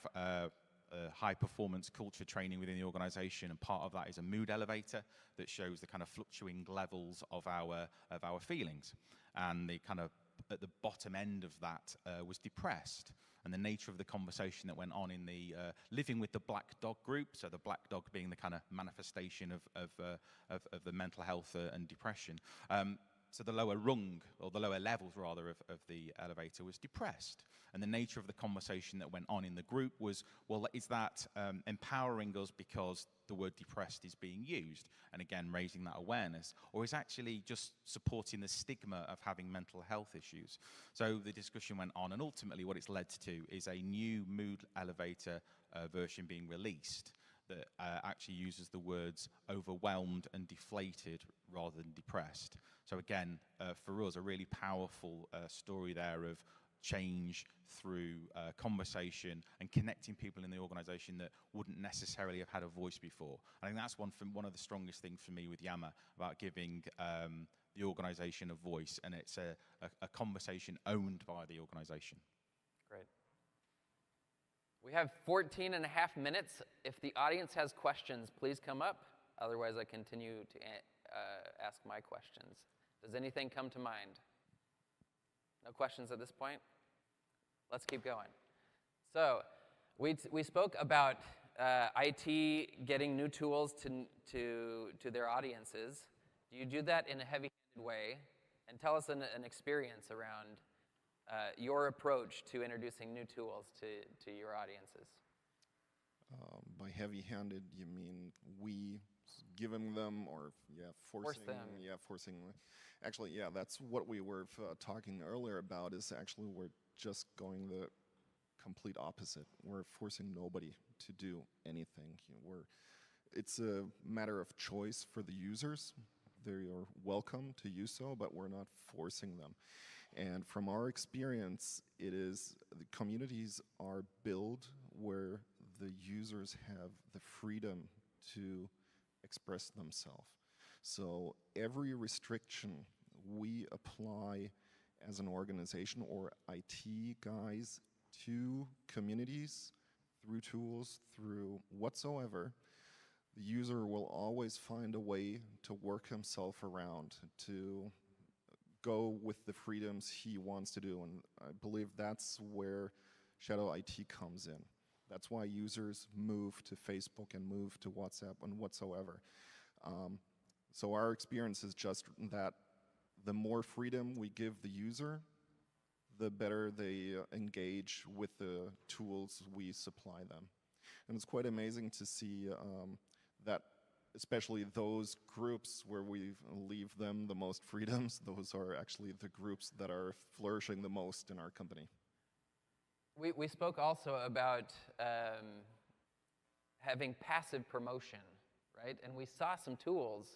high performance culture training within the organization, and part of that is a mood elevator that shows the kind of fluctuating levels of our feelings. And the kind of at the bottom end of that was depressed. And the nature of the conversation that went on in the Living with the Black Dog group, so the black dog being the kind of manifestation of the mental health and depression. So the lower rung, or the lower levels rather, of the elevator was depressed. And the nature of the conversation that went on in the group was, well, is that empowering us because the word depressed is being used? And again, raising that awareness. Or is actually just supporting the stigma of having mental health issues? So the discussion went on, and ultimately what it's led to is a new mood elevator version being released that actually uses the words overwhelmed and deflated rather than depressed. So again, for us, a really powerful story there of change through conversation and connecting people in the organization that wouldn't necessarily have had a voice before. I think that's one of the strongest things for me with Yammer, about giving the organization a voice, and it's a conversation owned by the organization. Great. We have 14 and a half minutes. If the audience has questions, please come up. Otherwise, I continue to ask my questions. Does anything come to mind? No questions at this point? Let's keep going. So we spoke about IT getting new tools to their audiences. Do you do that in a heavy-handed way? And tell us an experience around your approach to introducing new tools to your audiences. By heavy-handed, you mean we giving them, or forcing them? Yeah, forcing. Actually, yeah, that's what we were talking earlier about. Is actually we're just going the complete opposite. We're forcing nobody to do anything. It's a matter of choice for the users. They are welcome to use so, but we're not forcing them. And from our experience, the communities are built where the users have the freedom to express themselves. So every restriction we apply as an organization or IT guys to communities, through tools, through whatsoever, the user will always find a way to work himself around, to go with the freedoms he wants to do. And I believe that's where Shadow IT comes in. That's why users move to Facebook and move to WhatsApp and whatsoever. So our experience is just that the more freedom we give the user, the better they engage with the tools we supply them. And it's quite amazing to see that especially those groups where we leave them the most freedoms, those are actually the groups that are flourishing the most in our company. We spoke also about having passive promotion, right? And we saw some tools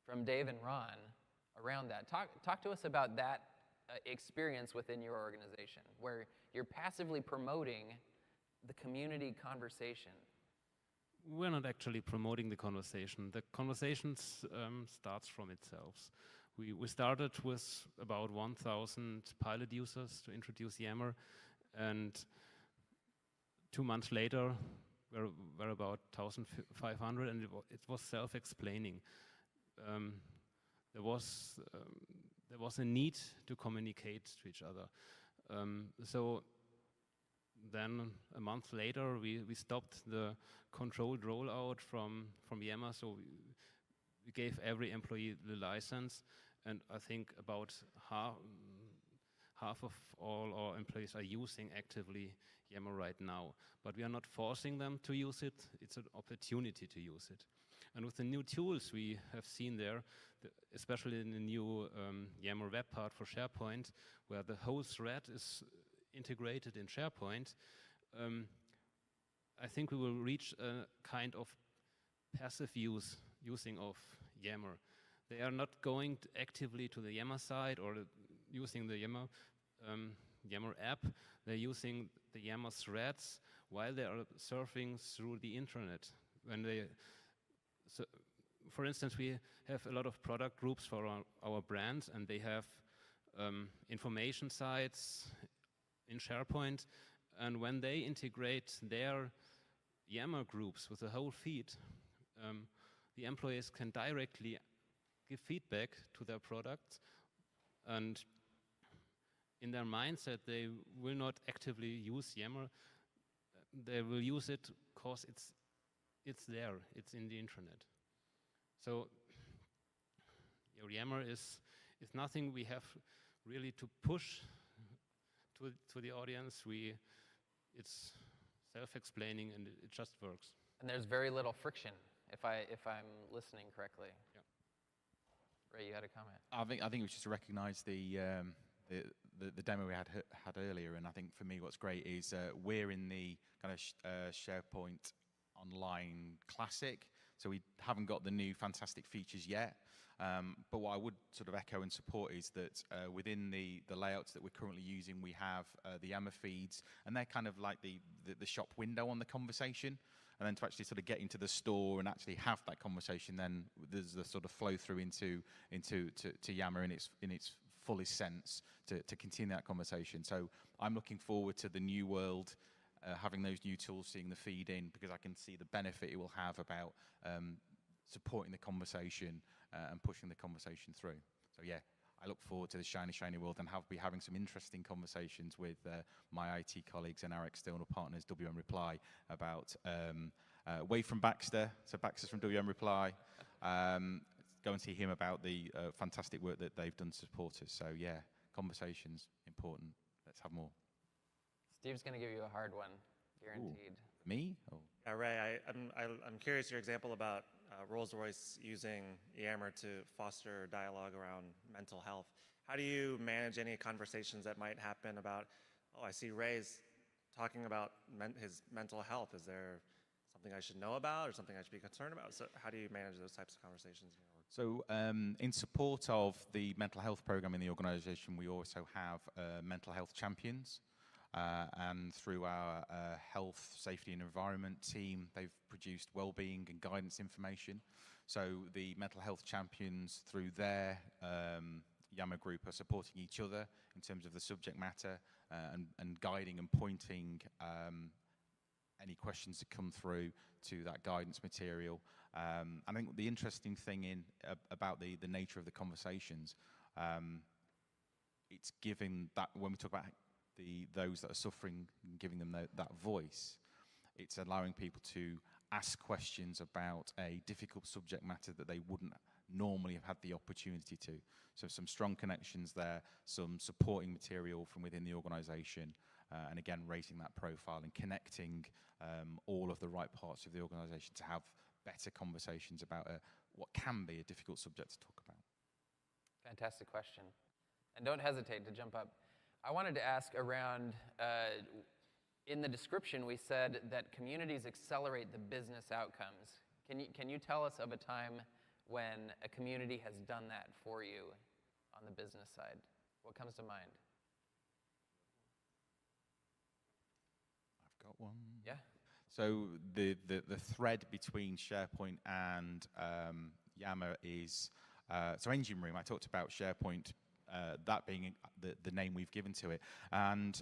from Dave and Ron around that. Talk to us about that experience within your organization, where you're passively promoting the community conversation. We're not actually promoting the conversation. The conversation starts from itself. We started with about 1,000 pilot users to introduce Yammer, and 2 months later, we're about 1,500, and it was self-explaining. There was a need to communicate to each other. So then a month later, we stopped the controlled rollout from Yammer, so we gave every employee the license, and I think about half of all our employees are using actively Yammer right now. But we are not forcing them to use it, it's an opportunity to use it. And with the new tools we have seen there, especially in the new Yammer web part for SharePoint, where the whole thread is integrated in SharePoint, I think we will reach a kind of passive using of Yammer. They are not going actively to the Yammer site or using the Yammer app. They're using the Yammer threads while they are surfing through the internet. For instance, we have a lot of product groups for our brands, and they have information sites in SharePoint, and when they integrate their Yammer groups with the whole feed, the employees can directly give feedback to their products, and in their mindset they will not actively use Yammer. They will use it because it's there, it's in the internet. So Yammer is nothing we have really to push to the audience. It's self-explaining, and it just works. And there's very little friction, if I'm listening correctly. Yeah. Ray, you had a comment. I think we should recognize the demo we had earlier, and I think for me what's great is we're in the kind of SharePoint Online Classic, so we haven't got the new fantastic features yet. But what I would sort of echo and support is that within the layouts that we're currently using, we have the Yammer feeds, and they're kind of like the shop window on the conversation. And then to actually sort of get into the store and actually have that conversation, then there's the sort of flow through into Yammer in its fullest sense to continue that conversation. So I'm looking forward to the new world, having those new tools, seeing the feed in, because I can see the benefit it will have about supporting the conversation and pushing the conversation through. So yeah, I look forward to the shiny, shiny world and be having some interesting conversations with my IT colleagues and our external partners, WM Reply, about Wade from Baxter. So Baxter's from WM Reply. Go and see him about the fantastic work that they've done to support us. So yeah, conversations, important. Let's have more. Steve's going to give you a hard one, guaranteed. Ooh. Me? Oh. Yeah, Ray, I'm curious your example about Rolls Royce using Yammer to foster dialogue around mental health. How do you manage any conversations that might happen about, oh, I see Ray's talking about his mental health. Is there something I should know about or something I should be concerned about? So how do you manage those types of conversations? So in support of the mental health program in the organization, we also have mental health champions. And through our health, safety and environment team, they've produced well-being and guidance information. So the mental health champions, through their Yammer group, are supporting each other in terms of the subject matter and guiding and pointing any questions that come through to that guidance material. I think the interesting thing about the nature of the conversations, it's giving that, when we talk about those that are suffering, giving them that voice, it's allowing people to ask questions about a difficult subject matter that they wouldn't normally have had the opportunity to. So some strong connections there, some supporting material from within the organization, and again, raising that profile and connecting all of the right parts of the organization to have better conversations about what can be a difficult subject to talk about. Fantastic question. And don't hesitate to jump up. I wanted to ask around, in the description we said that communities accelerate the business outcomes. Can you tell us of a time when a community has done that for you on the business side? What comes to mind? I've got one. Yeah. So the thread between SharePoint and Yammer is So Engine Room, I talked about SharePoint, that being the name we've given to it. And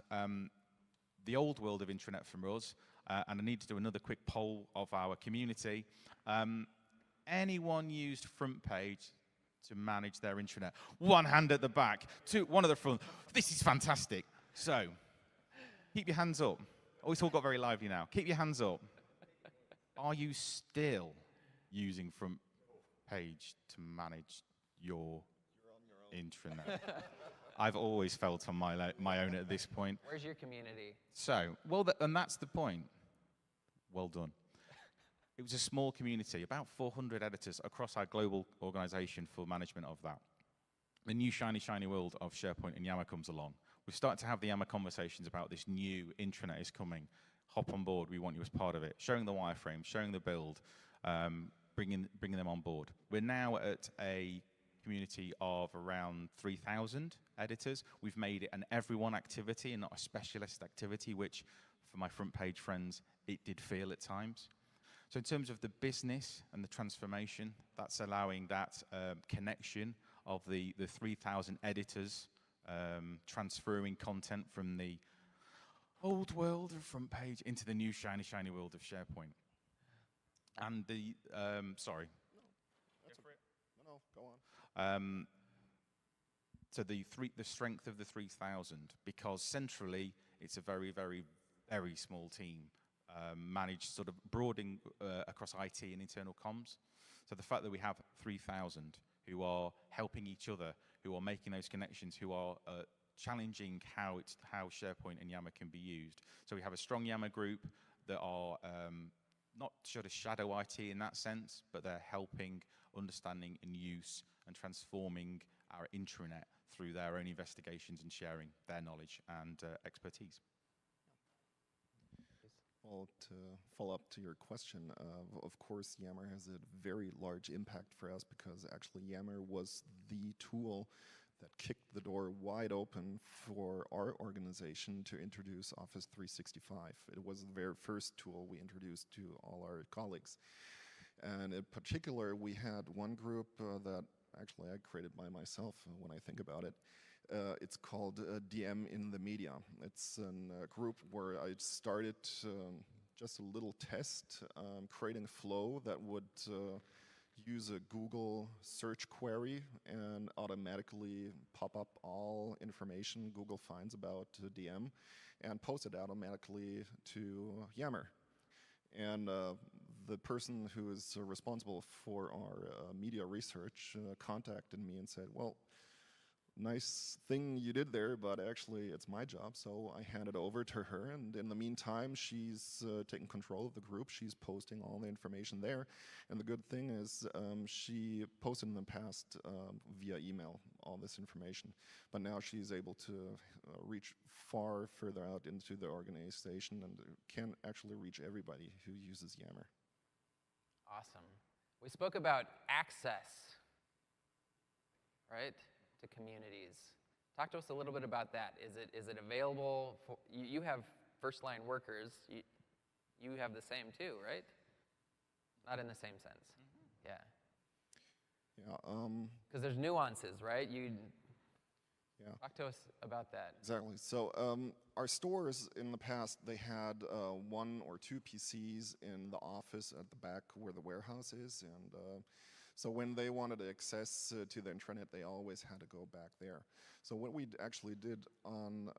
the old world of intranet from us, and I need to do another quick poll of our community. Anyone used front page to manage their intranet? One hand at the back, one at the front. This is fantastic. So, keep your hands up. Oh, it's all got very lively now. Keep your hands up. Are you still using front page to manage your intranet? I've always felt on my own at this point. Where's your community? So, well, and that's the point. Well done. It was a small community, about 400 editors across our global organization for management of that. The new shiny, shiny world of SharePoint and Yammer comes along. We've started to have the Yammer conversations about this new intranet is coming. Hop on board, we want you as part of it. Showing the wireframe, showing the build, bringing them on board. We're now at a community of around 3,000 editors. We've made it an everyone activity and not a specialist activity, which for my front page friends, it did feel at times. So in terms of the business and the transformation, that's allowing that connection of the 3,000 editors transferring content from the old world of front page into the new shiny, shiny world of SharePoint. And the, sorry. No, go on. So the strength of the 3,000, because centrally it's a very, very, very small team, managed sort of broadening across IT and internal comms. So the fact that we have 3,000 who are helping each other, who are making those connections, who are challenging how SharePoint and Yammer can be used. So we have a strong Yammer group that are not sort of shadow IT in that sense, but they're helping, understanding and use and transforming our intranet through their own investigations and sharing their knowledge and expertise. Well, to follow up to your question, of course, Yammer has a very large impact for us because actually Yammer was the tool that kicked the door wide open for our organization to introduce Office 365. It was the very first tool we introduced to all our colleagues. And in particular, we had one group that actually I created by myself when I think about it. It's called DM in the Media. It's a group where I started just a little test, creating a flow that would use a Google search query and automatically pop up all information Google finds about DM and post it automatically to Yammer. And the person who is responsible for our media research contacted me and said, well, nice thing you did there, but actually it's my job. So I handed over to her, and in the meantime, she's taking control of the group. She's posting all the information there. And the good thing is she posted in the past via email all this information, but now she's able to reach far further out into the organization and can actually reach everybody who uses Yammer. Awesome. We spoke about access, right, to communities. Talk to us a little bit about that. Is it available for, you have first line workers, you have the same too, right? Not in the same sense. Mm-hmm. Yeah. Yeah. Because there's nuances, right? Yeah. Talk to us about that. Exactly. So our stores in the past, they had 1 or 2 PCs in the office at the back where the warehouse is, and so when they wanted access to the intranet, they always had to go back there. So what we actually did on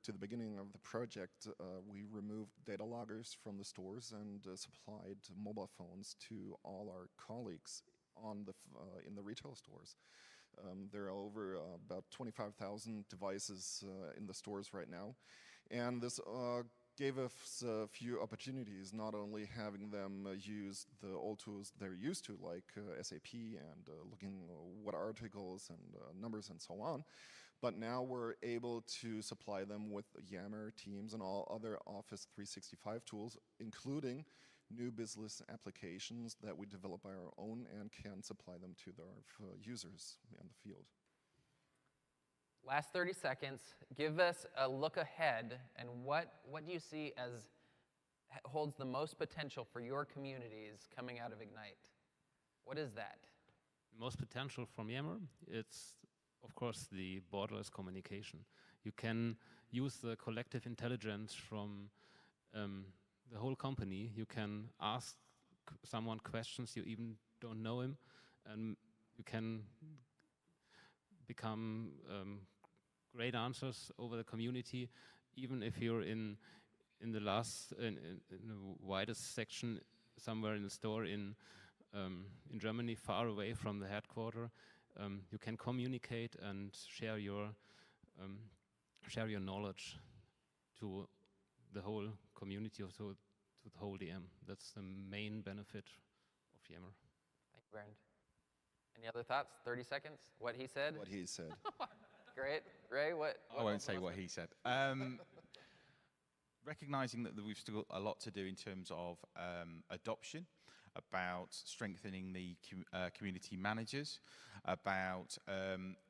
to the beginning of the project, we removed data loggers from the stores and supplied mobile phones to all our colleagues on in the retail stores. There are over about 25,000 devices in the stores right now. And this gave us a few opportunities, not only having them use the old tools they're used to, like SAP and looking what articles and numbers and so on, but now we're able to supply them with Yammer, Teams, and all other Office 365 tools, including new business applications that we develop by our own and can supply them to our users in the field. Last 30 seconds, give us a look ahead, and what do you see as holds the most potential for your communities coming out of Ignite? What is that? most potential from Yammer, it's of course the borderless communication. You can use the collective intelligence from the whole company. You can ask someone questions you even don't know him, and you can become great answers over the community, even if you're in the widest section somewhere in the store in Germany, far away from the headquarters. You can communicate and share your knowledge to the whole community, or to the whole DM. That's the main benefit of Yammer. Thank you, Bernd. Any other thoughts? 30 seconds? What he said? What he said. Great. Ray, what I won't say what he said. Recognizing that we've still got a lot to do in terms of adoption, about strengthening the community managers, about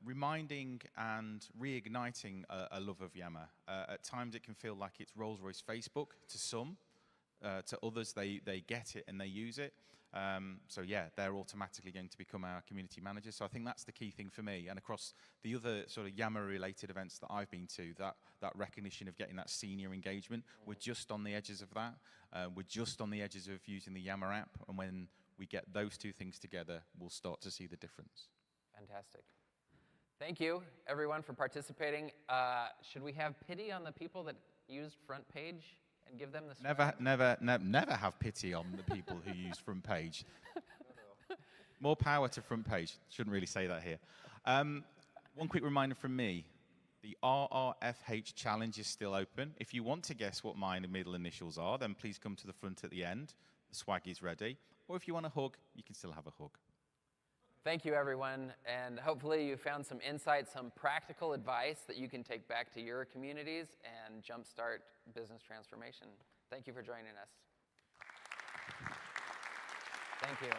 reminding and reigniting a love of Yammer. At times it can feel like it's Rolls Royce Facebook to some. To others, they get it and they use it. So yeah, they're automatically going to become our community managers. So I think that's the key thing for me. And across the other sort of Yammer-related events that I've been to, that recognition of getting that senior engagement, we're just on the edges of that. We're just on the edges of using the Yammer app. And when we get those two things together, we'll start to see the difference. Fantastic. Thank you, everyone, for participating. Should we have pity on the people that used front page and give them the Never have pity on the people who use front page. More power to front page. Shouldn't really say that here. One quick reminder from me. The RRFH challenge is still open. If you want to guess what my middle initials are, then please come to the front at the end. The swag is ready. Or if you want a hug, you can still have a hug. Thank you, everyone, and hopefully you found some insight, some practical advice that you can take back to your communities and jumpstart business transformation. Thank you for joining us. Thank you.